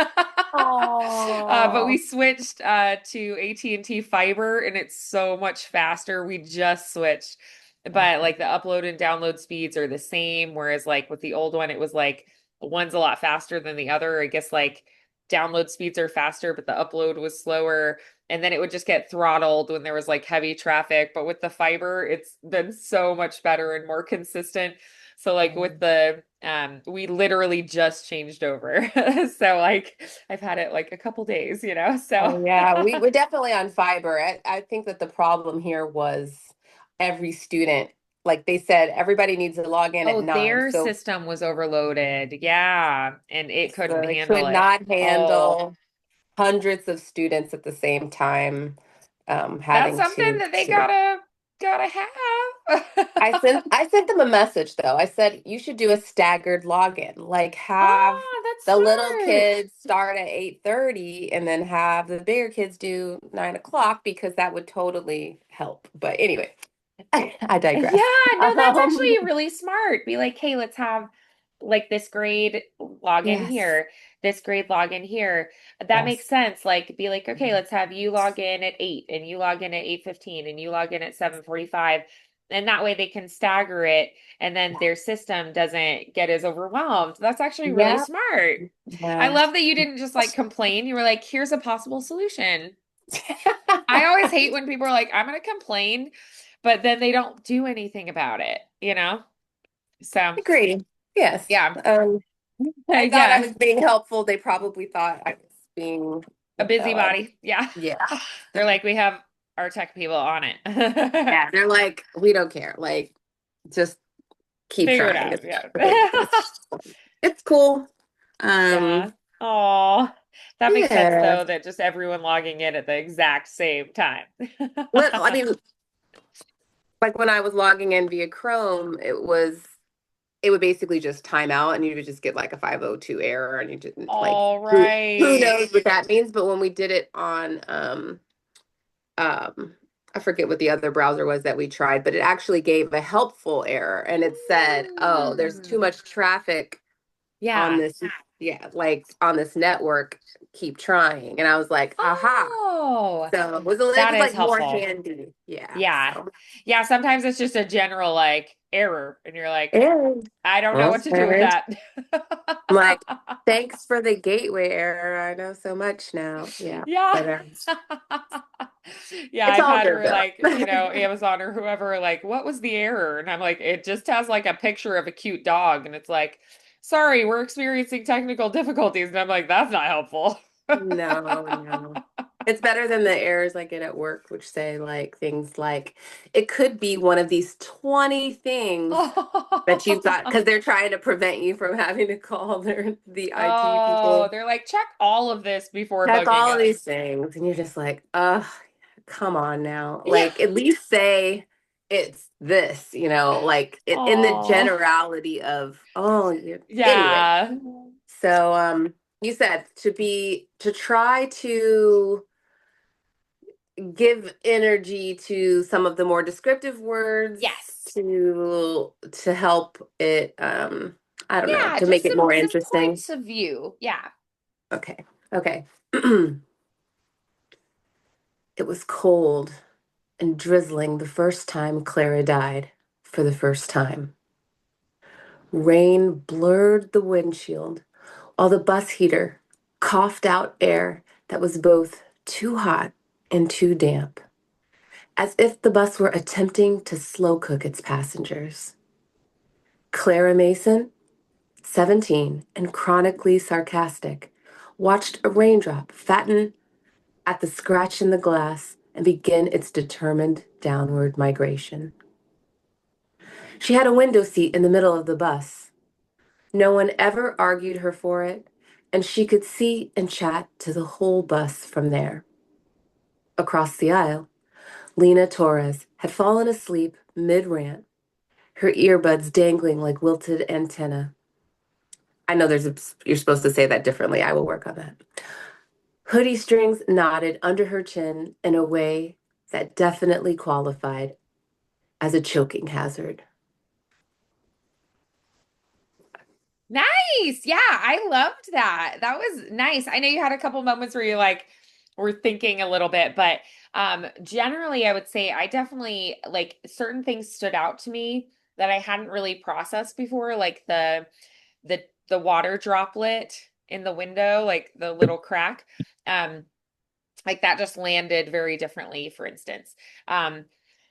we Oh, switched to AT&T fiber and it's so much faster. We just switched. But okay. like the upload and download speeds are the same, whereas like with the old one, it was like one's a lot faster than the other. I guess like download speeds are faster, but the upload was slower. And then it would just get throttled when there was like heavy traffic. But with the fiber, it's been so much better and more consistent. So like with the we literally just changed over. So like I've had it like a couple days, So Oh yeah, we're definitely on fiber. I think that the problem here was every student, like they said, everybody needs to log in at oh, 9. their So, system was overloaded. Yeah, and it so couldn't they handle could it. not Oh, handle hundreds of students at the same time, that's having something that they to gotta have. I sent them a message though. I said you should do a staggered login. Like have Oh, that's the little smart. kids start at 8:30 and then have the bigger kids do 9 o'clock because that would totally help. But anyway, I Yeah, digress. no, that's Um, actually really smart. Be like, hey, let's have like this grade log in yes, here, this grade log in here. That makes yes. sense. Like, be like, okay, let's have you log in at 8 and you log in at 8:15 and you log in at 7:45. And that way they can stagger it and then their system doesn't get as overwhelmed. That's actually really Yeah, smart. I yeah. love that you didn't just like complain. You were like, here's a possible solution. I always hate when people are like, I'm going to complain, but then they don't do anything about it? So, Agree. Yes. yeah. I thought I Yeah. was being helpful. They probably thought I was being, A you know, busybody. Yeah. yeah. They're like, we have our tech people on it. Yeah, they're like, we don't care. Like, just keep Figure it trying. out. Yeah. It's cool. Yeah. Um, Oh, that makes sense yeah. though, that just everyone logging in at the exact same time. I mean, like when I was logging in via Chrome, it would basically just time out and you would just get like a 502 error and you didn't like All who right. knows what that means. But when we did it on um I forget what the other browser was that we tried, but it actually gave a helpful error and it said, "Oh, there's too Mm. much traffic on Yeah. this, yeah, like on this network. Keep trying." And I was like, "Aha." Oh, So it that was is like more helpful. handy. Yeah. Yeah. So Yeah, sometimes it's just a general like error and you're like, and I don't know what to do with okay. that. I'm like, thanks for the gateway error. I know so much now. Yeah. Yeah. But Yeah, it's I've all had good her like, though. Amazon or whoever, like, what was the error? And I'm like, it just has like a picture of a cute dog. And it's like, sorry, we're experiencing technical difficulties. And I'm like, that's not helpful. No, no. It's better than the errors I get at work, which say like things like it could be one of these 20 things that you've got because they're trying to prevent you from having to call the IT Oh, people. they're like, check all of this before Check bugging all of these us. things, and you're just like, come on now. Yeah. Like, at least say. it's this, like in the Oh, generality of, oh, anyway. yeah. So, you said to try to give energy to some of the more descriptive words Yes. to help it, I don't know, Yeah, to just make it more some interesting. points of view. Yeah. Okay. Okay. It was cold and drizzling the first time Clara died, for the first time. Rain blurred the windshield while the bus heater coughed out air that was both too hot and too damp, as if the bus were attempting to slow cook its passengers. Clara Mason, 17 and chronically sarcastic, watched a raindrop fatten at the scratch in the glass and begin its determined downward migration. She had a window seat in the middle of the bus. No one ever argued her for it, and she could see and chat to the whole bus from there. Across the aisle, Lena Torres had fallen asleep mid rant, her earbuds dangling like wilted antennae. I know you're supposed to say that differently. I will work on that. Hoodie strings knotted under her chin in a way that definitely qualified as a choking hazard. Nice. Yeah, I loved that. That was nice. I know you had a couple moments where you like were thinking a little bit, but generally I would say I definitely like certain things stood out to me that I hadn't really processed before, like the water droplet in the window, like the little crack. Um like that just landed very differently, for instance. Um,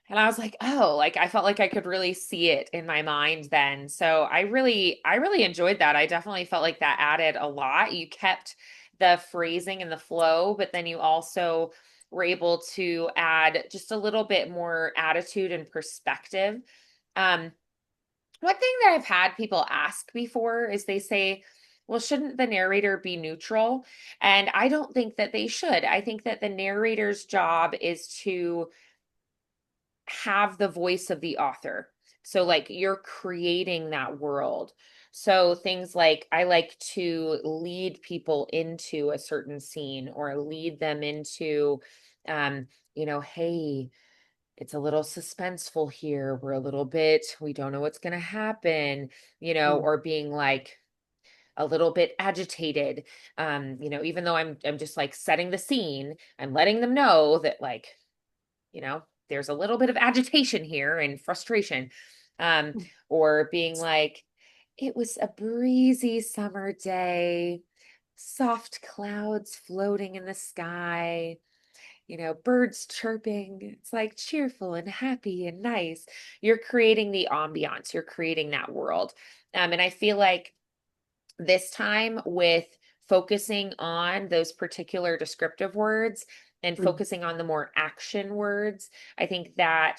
and I was like, oh, like I felt like I could really see it in my mind then. So I really enjoyed that. I definitely felt like that added a lot. You kept the phrasing and the flow, but then you also were able to add just a little bit more attitude and perspective. Um, one thing that I've had people ask before is they say, well, shouldn't the narrator be neutral? And I don't think that they should. I think that the narrator's job is to have the voice of the author. So, like, you're creating that world. So, things like I like to lead people into a certain scene or lead them into, um, hey, it's a little suspenseful here. We don't know what's going to happen, Mm, or being like a little bit agitated. Even though I'm just like setting the scene, I'm letting them know that like, there's a little bit of agitation here and frustration. Um, mm, or being like, it was a breezy summer day, soft clouds floating in the sky, birds chirping. It's like cheerful and happy and nice. You're creating the ambiance, you're creating that world. And I feel like this time with focusing on those particular descriptive words and mm, focusing on the more action words, I think that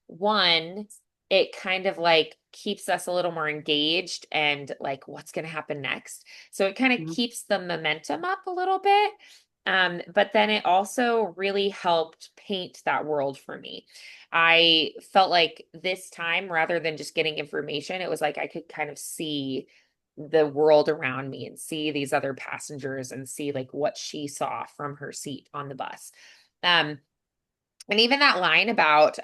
one, it kind of like keeps us a little more engaged and like what's going to happen next. So it kind of mm, keeps the momentum up a little bit. But then it also really helped paint that world for me. I felt like this time, rather than just getting information, it was like I could kind of see the world around me and see these other passengers and see like what she saw from her seat on the bus. Um, and even that line about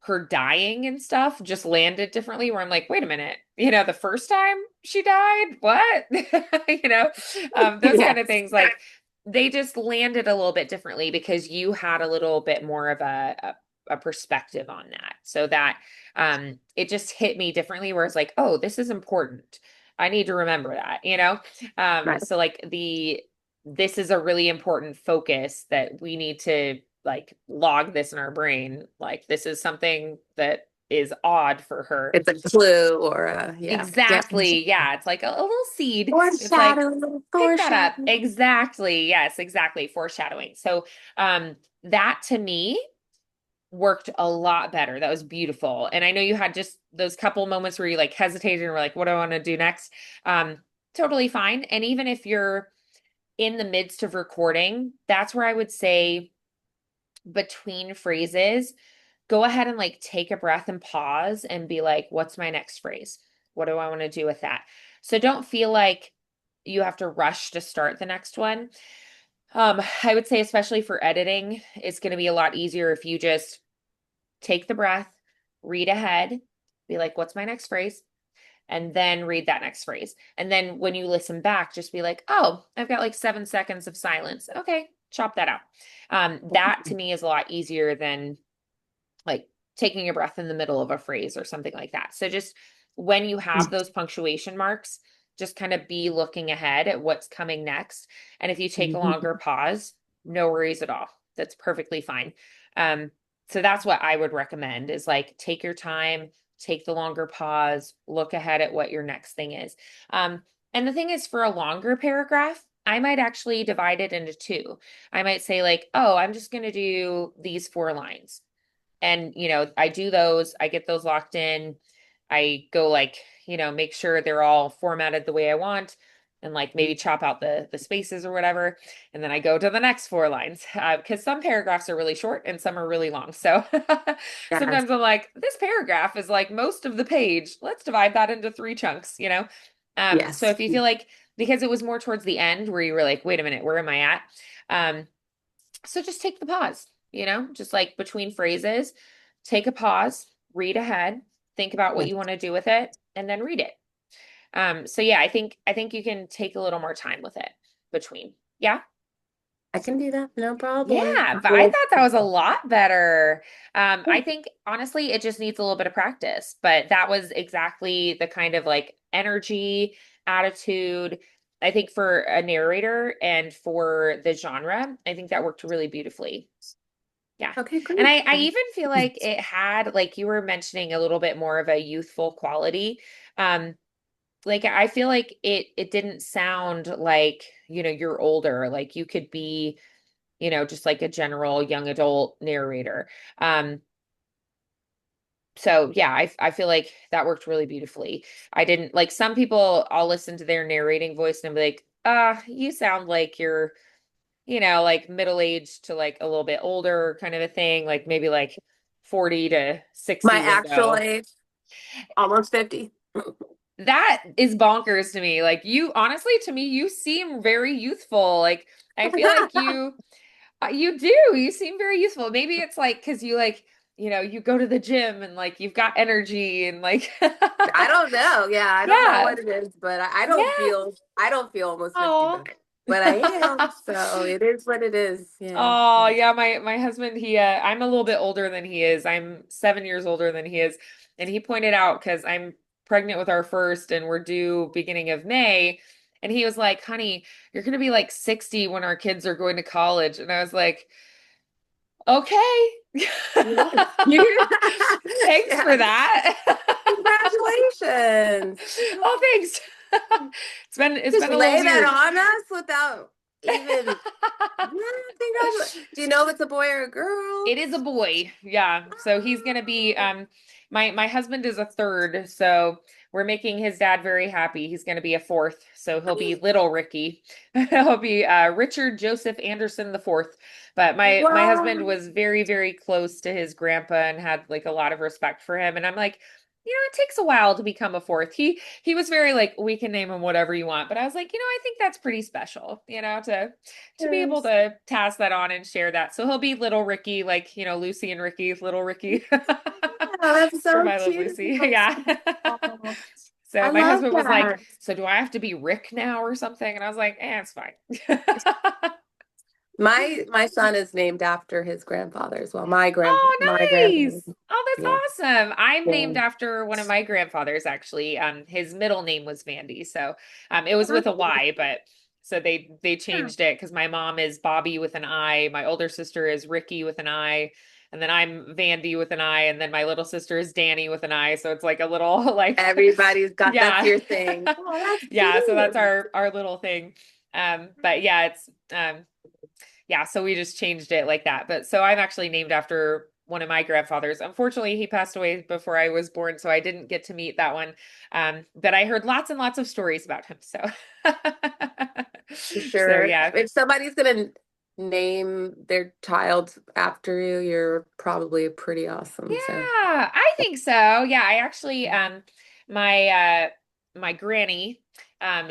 her dying and stuff just landed differently where I'm like, wait a minute, the first time she died, what? you know, those kind of yes. things, like they just landed a little bit differently because you had a little bit more of a perspective on that. So that it just hit me differently where it's like, oh, this is important. I need to remember that. Right. So like this is a really important focus that we need to like log this in our brain. Like this is something that is odd for her. It's a clue or yeah. Yep. Exactly. Yeah. It's like a little seed. It's like, Foreshadow, pick that up. foreshadow. Exactly. Yes, exactly. Foreshadowing. So that to me worked a lot better. That was beautiful. And I know you had just those couple moments where you like hesitated and were like, what do I want to do next? Um, totally fine. And even if you're in the midst of recording, that's where I would say between phrases, go ahead and like take a breath and pause and be like, what's my next phrase? What do I want to do with that? So don't feel like you have to rush to start the next one. I would say, especially for editing, it's going to be a lot easier if you just take the breath, read ahead, be like, what's my next phrase? And then read that next phrase. And then when you listen back, just be like, oh, I've got like 7 seconds of silence. Okay, chop that out. That to me is a lot easier than like taking a breath in the middle of a phrase or something like that. So just when you have those punctuation marks, just kind of be looking ahead at what's coming next. And if you take a longer pause, no worries at all. That's perfectly fine. Um, so that's what I would recommend is like take your time, take the longer pause, look ahead at what your next thing is. And the thing is, for a longer paragraph, I might actually divide it into two. I might say, like, oh, I'm just going to do these 4 lines. And, I do those, I get those locked in. I go like, make sure they're all formatted the way I want and like maybe chop out the spaces or whatever. And then I go to the next 4 lines because some paragraphs are really short and some are really long. So Yes. sometimes I'm like, this paragraph is like most of the page. Let's divide that into 3 chunks. So Yes. if you feel like, because it was more towards the end where you were like, wait a minute, where am I at? So just take the pause, just like between phrases, take a pause, read ahead, think about what Yes. you want to do with it, and then read it. So yeah, I think you can take a little more time with it between. Yeah. I can do that. No problem. Yeah, but I thought that was a lot better. I think honestly, it just needs a little bit of practice, but that was exactly the kind of like energy, attitude. I think for a narrator and for the genre, I think that worked really beautifully. Yeah. Okay, And great. I even feel like it had, like you were mentioning, a little bit more of a youthful quality. Um, like I feel like it didn't sound like, you're older, like you could be, just like a general young adult narrator. Um, so yeah, I feel like that worked really beautifully. I didn't like some people, I'll listen to their narrating voice and be like, you sound like you're like middle aged to like a little bit older kind of a thing, like maybe like 40 to My 60 actual window. age, almost 50. That is bonkers to me. Like you, honestly, to me, you seem very youthful. Like I feel like you do. You seem very youthful. Maybe it's like because you like, you go to the gym and like you've got energy and like, I don't know. Yeah, I don't know yeah, what it is, but yeah. I don't feel almost 50, Oh. but I am. So it is what it is. Yeah. Oh, yeah, my husband, I'm a little bit older than he is. I'm 7 years older than he is. And he pointed out because I'm pregnant with our first and we're due beginning of May. And he was like, honey, you're gonna be like 60 when our kids are going to college. And I was like, okay. Yes. Thanks for Yes. that. Congratulations. Oh, thanks. It's Just been a little lay that weird. on us without even, yeah, congratulations. Do you know if it's a boy or a girl? It is a boy. Yeah. So he's gonna be my husband is a third, so we're making his dad very happy. He's gonna be a fourth, so he'll be little Ricky. He'll be Richard Joseph Anderson the fourth. But my husband Wow. was very, very close to his grandpa and had like a lot of respect for him. And I'm like, it takes a while to become a fourth. He was very like, we can name him whatever you want. But I was like, I think that's pretty special, to be able Yes. to pass that on and share that. So he'll be little Ricky, like, Lucy and Ricky's little Ricky Oh, that's for so my love, cute. Lucy. Yeah. Oh, So I my love husband was like, that. so do I have to be Rick now or something? And I was like, it's fine. My son is named after his grandfather as well. My Oh, grandfather. nice. Oh, Yeah. that's awesome. I'm Yeah. named after one of my grandfathers, actually. His middle name was Vandy. So it was with a Y, but so they changed it because my mom is Bobby with an I, my older sister is Ricky with an I, and then I'm Vandy with an I, and then my little sister is Danny with an I. So it's like a little like Everybody's got that's yeah. your thing. Oh, that's Yeah, so that's cute. our little thing. But yeah, it's yeah, so we just changed it like that. But so I'm actually named after one of my grandfathers. Unfortunately, he passed away before I was born, so I didn't get to meet that one. But I heard lots and lots of stories about him. So I'm so sure yeah. if somebody's gonna name their child after you, you're probably pretty Yeah, awesome. So, I think so. Yeah, I actually my my granny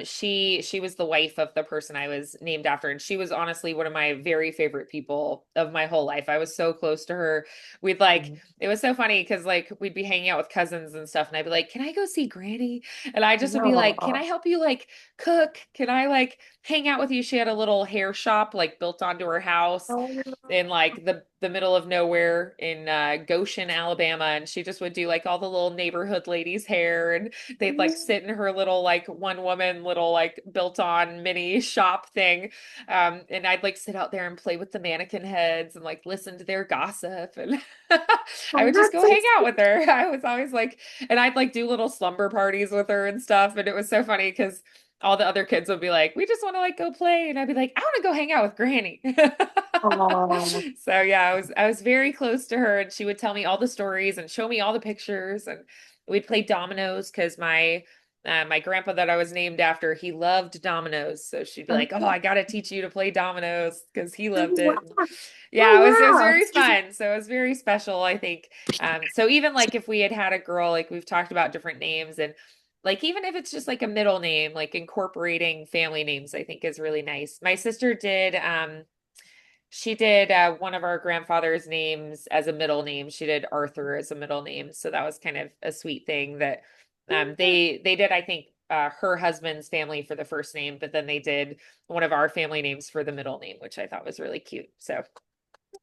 she was the wife of the person I was named after, and she was honestly one of my very favorite people of my whole life. I was so close to her. We'd like it was so funny because like we'd be hanging out with cousins and stuff, and I'd be like, "Can I go see Granny?" And I just would be like, "Can I no. help you like cook? Can I like hang out with you?" She had a little hair shop like built onto her house in like the middle of nowhere in Goshen, Alabama, and she just would do like all the little neighborhood ladies' hair, and they'd like sit in her little like one woman little like built on mini shop thing, and I'd like sit out there and play with the mannequin heads and like listen to their gossip, and I Oh, would just that's go so hang out with her. I was always like, and I'd like do little slumber parties with her and stuff, and it was so funny because all the other kids would be like, we just want to like go play. And I'd be like, I want to go hang out with Granny. oh, So yeah, I was very close to her and she would tell me all the stories and show me all the pictures and we'd play dominoes because my grandpa that I was named after, he loved dominoes. So she'd be like, "Oh, I gotta teach you to play dominoes because he loved it." And yeah, it was wow. very fun. So it was very special, I think. So even like if we had had a girl, like we've talked about different names and like even if it's just like a middle name, like incorporating family names, I think is really nice. My sister did she did one of our grandfather's names as a middle name. She did Arthur as a middle name. So that was kind of a sweet thing that they did, I think, her husband's family for the first name, but then they did one of our family names for the middle name, which I thought was really cute. So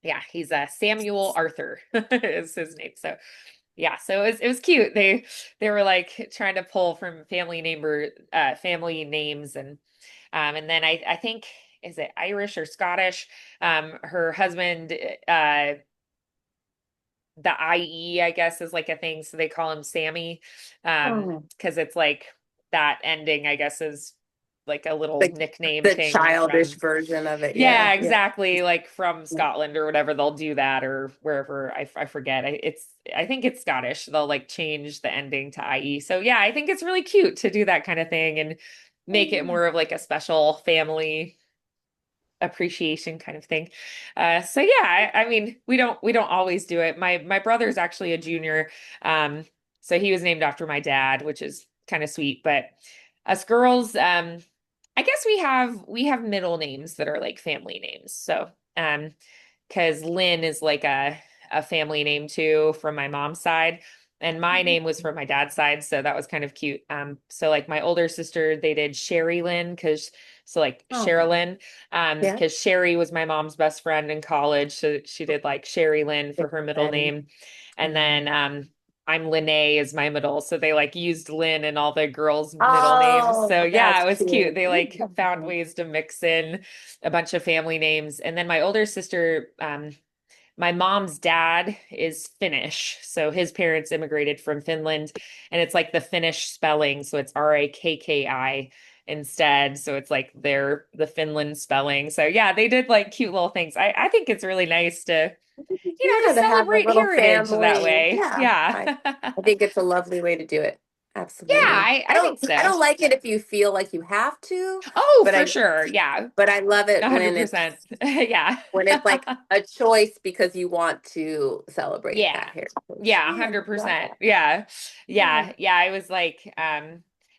yeah, he's Samuel Arthur is his name. So yeah, so it was cute. They were like trying to pull from family names and then I think is it Irish or Scottish? Her husband the IE I guess is like a thing, so they call him Sammy Oh, because it's like that ending I guess is like a little like nickname the thing childish from version of it. Yeah, yeah, yeah. exactly. Like from Yeah. Scotland or whatever, they'll do that or wherever. I forget. I think it's Scottish. They'll like change the ending to IE. So yeah, I think it's really cute to do that kind of thing and make it more of like a special family appreciation kind of thing. So yeah, I mean, we don't always do it. My brother's actually a junior. So he was named after my dad, which is kind of sweet. But us girls, I guess we have middle names that are like family names. So because Lynn is like a family name too from my mom's side. And my name was from my dad's side, so that was kind of cute. So like my older sister, they did Sherry Lynn because so like Oh, Sherilyn, yeah. because Sherry was my mom's best friend in college, so she did like Sherry Lynn for her middle And, name, and yeah. then I'm Lynne is my middle, so they like used Lynn in all the girls' middle names. So Oh, yeah, that's it was cute. cute. They like found ways to mix in a bunch of family names, and then my older sister, my mom's dad is Finnish. So his parents immigrated from Finland and it's like the Finnish spelling. So it's Rakki instead. So it's like the Finland spelling. So yeah, they did like cute little things. I think it's really nice to, Yeah, just to have a celebrate little heritage that family. way. Yeah, Yeah. I think it's a lovely way to do it. Yeah, Absolutely. I think I so. don't like it if you feel like you have to, Oh, but for I sure. Yeah. but I love it 100%. Yeah. when it's like a choice because you want to celebrate Yeah. that heritage. Yeah, Yeah, I love 100%. that. Yeah. Yeah. Yeah. I was like,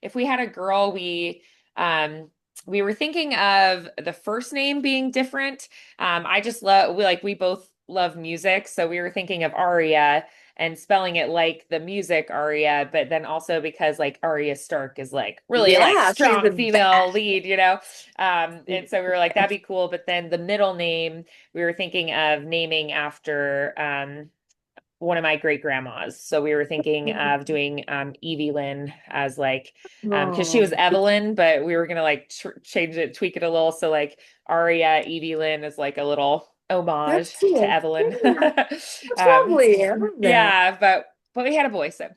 if we had a girl, we were thinking of the first name being different. I just love we both love music, so we were thinking of Aria and spelling it like the music Aria, but then also because like Arya Stark is like really like Yeah, she's strong the female best. lead. And so we were like, that'd be cool. But then the middle name we were thinking of naming after one of my great grandmas. So we were thinking of doing Evie Lynn as like because she was Oh, Evelyn, but we were gonna like change it, tweak it a little. So like Aria Evie Lynn is like a little that's homage to cool. Evelyn. Yeah, that's um, lovely. I love that. yeah, but we had a boy, so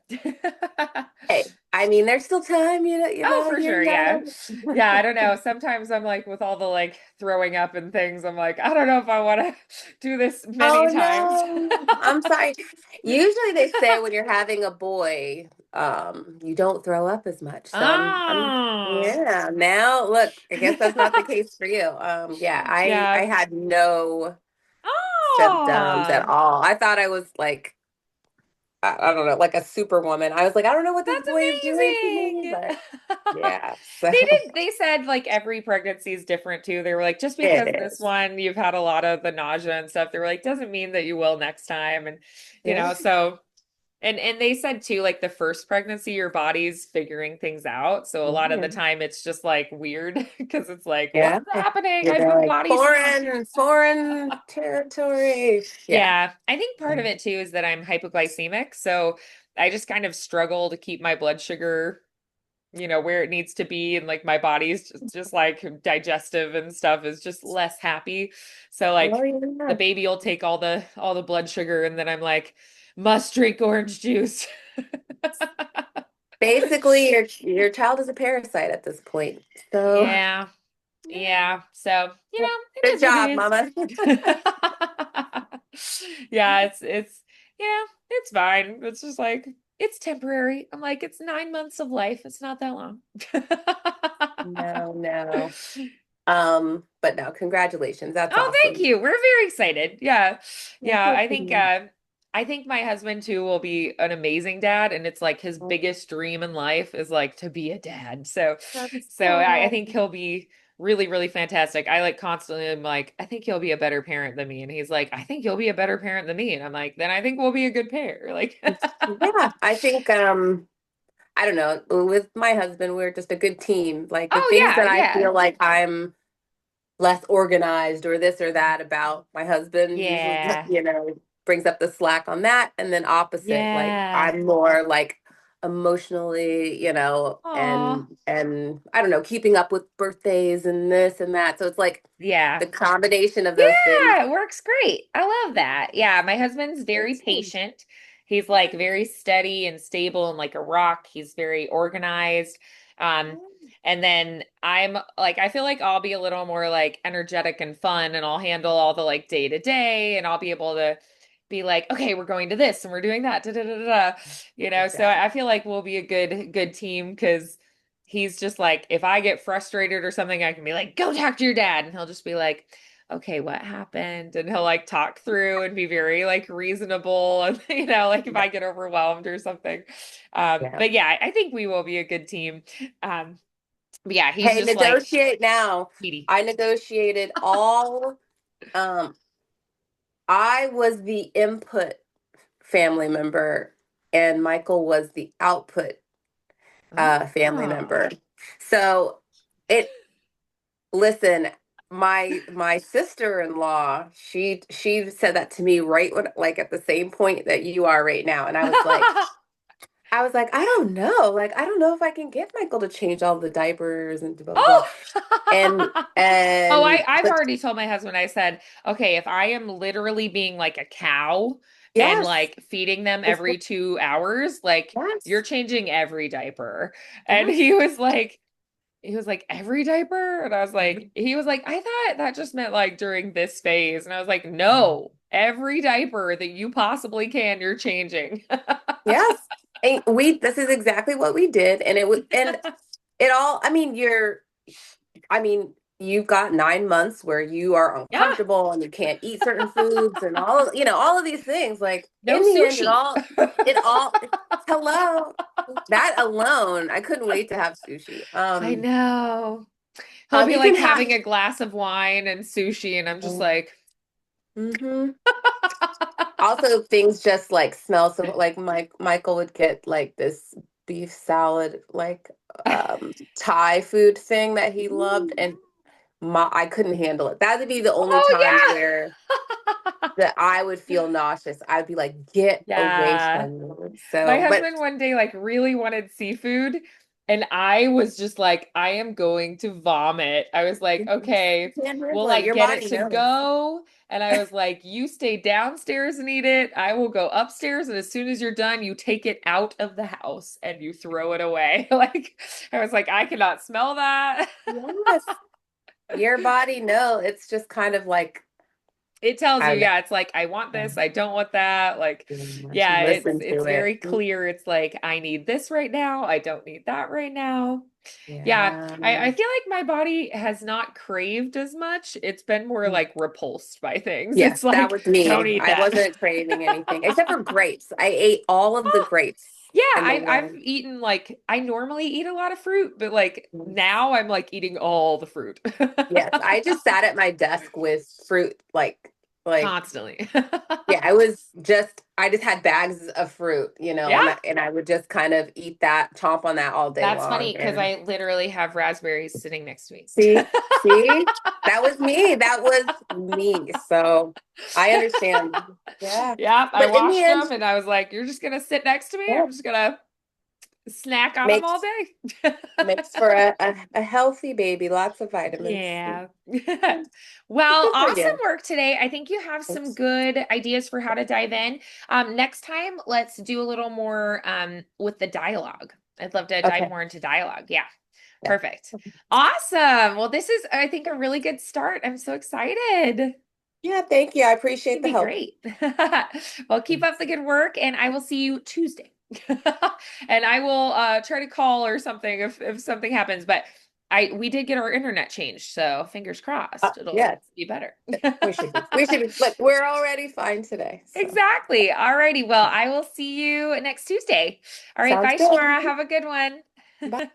I mean, there's still time, Oh, for you're sure. Yeah. young. Yeah. I don't know. Sometimes I'm like, with all the like throwing up and things, I'm like, I don't know if I want to do this many Oh times. no, I'm sorry. Usually they say when you're having a boy, you don't throw up as much. So Oh, yeah, now look, I guess that's not the case for you. Yeah, I yeah. had no symptoms at Oh, all. I thought I was like, I don't know, like a superwoman. I was like, I don't know what this that's boy is doing to me, amazing. but yeah, They so did, they said like every pregnancy is different too. They were like, just it because this is. one you've had a lot of the nausea and stuff, they were like, doesn't mean that you will next time. And Yeah, so and they said too, like the first pregnancy, your body's figuring things out. So a lot of yeah. the time it's just like weird because it's like, what's Yeah. happening? You're My like body's foreign territory. Yeah. yeah. I think part of it too is that I'm hypoglycemic. So I just kind of struggle to keep my blood sugar, where it needs to be. And like my body's just like digestive and stuff is just less happy. So Oh like the yeah. baby will take all the blood sugar and then I'm like, must drink orange juice. Basically, your child is a parasite at this point. So Yeah. Yeah. So, it good is what it job, is. mama. Yeah, it's fine. It's just like it's temporary. I'm like, it's 9 months of life. It's not that long. No, no. But no, congratulations. That's Oh, thank awesome. you. We're very excited. Yeah. That's Yeah, so I think sweet. I think my husband too will be an amazing dad and it's like his biggest dream in life is like to be a dad. So That's I so think he'll be really, really fantastic. I like constantly am like, I think he'll be a better parent than me. And he's like, I think you'll be a better parent than me. And I'm like, then I think we'll be a good pair. Like, yeah, I think I don't know, with my husband, we're just a good team. Like the oh things yeah, that I yeah. feel like I'm less organized or this or that about my husband usually Yeah. brings up the slack on that, and then opposite, like Yeah. I'm more like emotionally, Aw. and I don't know, keeping up with birthdays and this and that, so it's like Yeah. the combination of those things. Yeah, it works great. I love that. Yeah, my husband's very patient. He's like very steady and stable and like a rock. He's very organized. Um, and then I'm like, I feel like I'll be a little more like energetic and fun, and I'll handle all the like day to day, and I'll be able to be like, okay, we're going to this and we're doing that. Da, da, da, da, da. So Exactly. I feel like we'll be a good team because he's just like, if I get frustrated or something, I can be like, go talk to your dad. And he'll just be like, okay, what happened? And he'll like talk through and be very like reasonable. And, like if Yeah. I get overwhelmed or something. Yeah. But yeah, I think we will be a good team. Um, but yeah, he's Hey, just like, negotiate now. Petey. I negotiated all. um I was the input family member, and Michael was the output family Oh. member. So it listen, my sister-in-law, she said that to me right when, like, at the same point that you are right now, and I was like, I don't know, like I don't know if I can get Michael to change all the diapers and blah blah blah. Oh. And Oh, and I've but already told my husband, I said, okay, if I am literally being like a cow and yes, like feeding them it's every 2 hours, like you're yes, changing every diaper. And yes. he was like, every diaper? And I was like, he was like, I thought that just meant like during this phase. And I was like, no, every diaper that you possibly can, you're changing. Yes. And this is exactly what we did. And it was, and it all, I mean, you've got 9 months where you are Yeah, uncomfortable and you can't eat certain foods and all of these things. Like no in the end, sushi. it all, hello, that alone, I couldn't wait to have sushi. I know. He'll Um, be you like can have, having a glass of wine and sushi, and I'm just like, hmm also things just like smell so, like Michael would get like this beef salad, like Thai food thing that he loved, and I couldn't handle it. That would be the only oh times where yeah. that I would feel nauseous. I'd be like, get away Yeah. from me. My So, but husband one day like really wanted seafood And I was just like, I am going to vomit. I was like, okay, Can't we'll handle it. like Your get it body to knows. go. And I was like, you stay downstairs and eat it. I will go upstairs. And as soon as you're done, you take it out of the house and you throw it away. Like, I was like, I cannot smell that. Yes. Your body know. It's just kind of like, It tells I you, don't know. yeah, it's like I want this, I don't want that. Like, Yeah, she yeah, listened it's to it. very clear. It's like I need this right now. I don't need that right now. Yeah, Yeah. I feel like my body has not craved as much. It's been more like repulsed by things. Yes, It's that like, was don't me. eat I that. wasn't craving anything except for grapes. I ate all of the grapes Yeah, in the I've one. eaten like I normally eat a lot of fruit, but like Yes. now I'm like eating all the fruit. Yes, I just sat at my desk with fruit, like Constantly. yeah, I just had bags of fruit, Yeah. and I would just kind of eat that, chomp on that all day That's long. funny because And I literally have raspberries sitting next to me. see, that was me. That was me. So I understand. Yeah, Yep, I but in the washed end, them and I was like, "You're just gonna sit next to me. yeah, I'm just gonna snack on them all makes day." makes for a healthy baby, lots of vitamins. Yeah. Good Well, for awesome you. work today. I think you have some Thanks. good ideas for how to dive in. Next time, let's do a little more with the dialogue. I'd love to dive Okay. more into dialogue. Yeah. Yeah. Perfect. Awesome. Well, this is, I think, a really good start. I'm so excited. Yeah, thank you. I appreciate It'd the be help. great. Well, keep up the good work, and I will see you Tuesday. And I will try to call or something if something happens. But we did get our internet changed, so fingers crossed it'll Yes, be better. we should be. Look, we're already fine today. So Exactly. All righty. Well, I will see you next Tuesday. All right. sounds Bye, good. Shamara. Have a good one. Bye.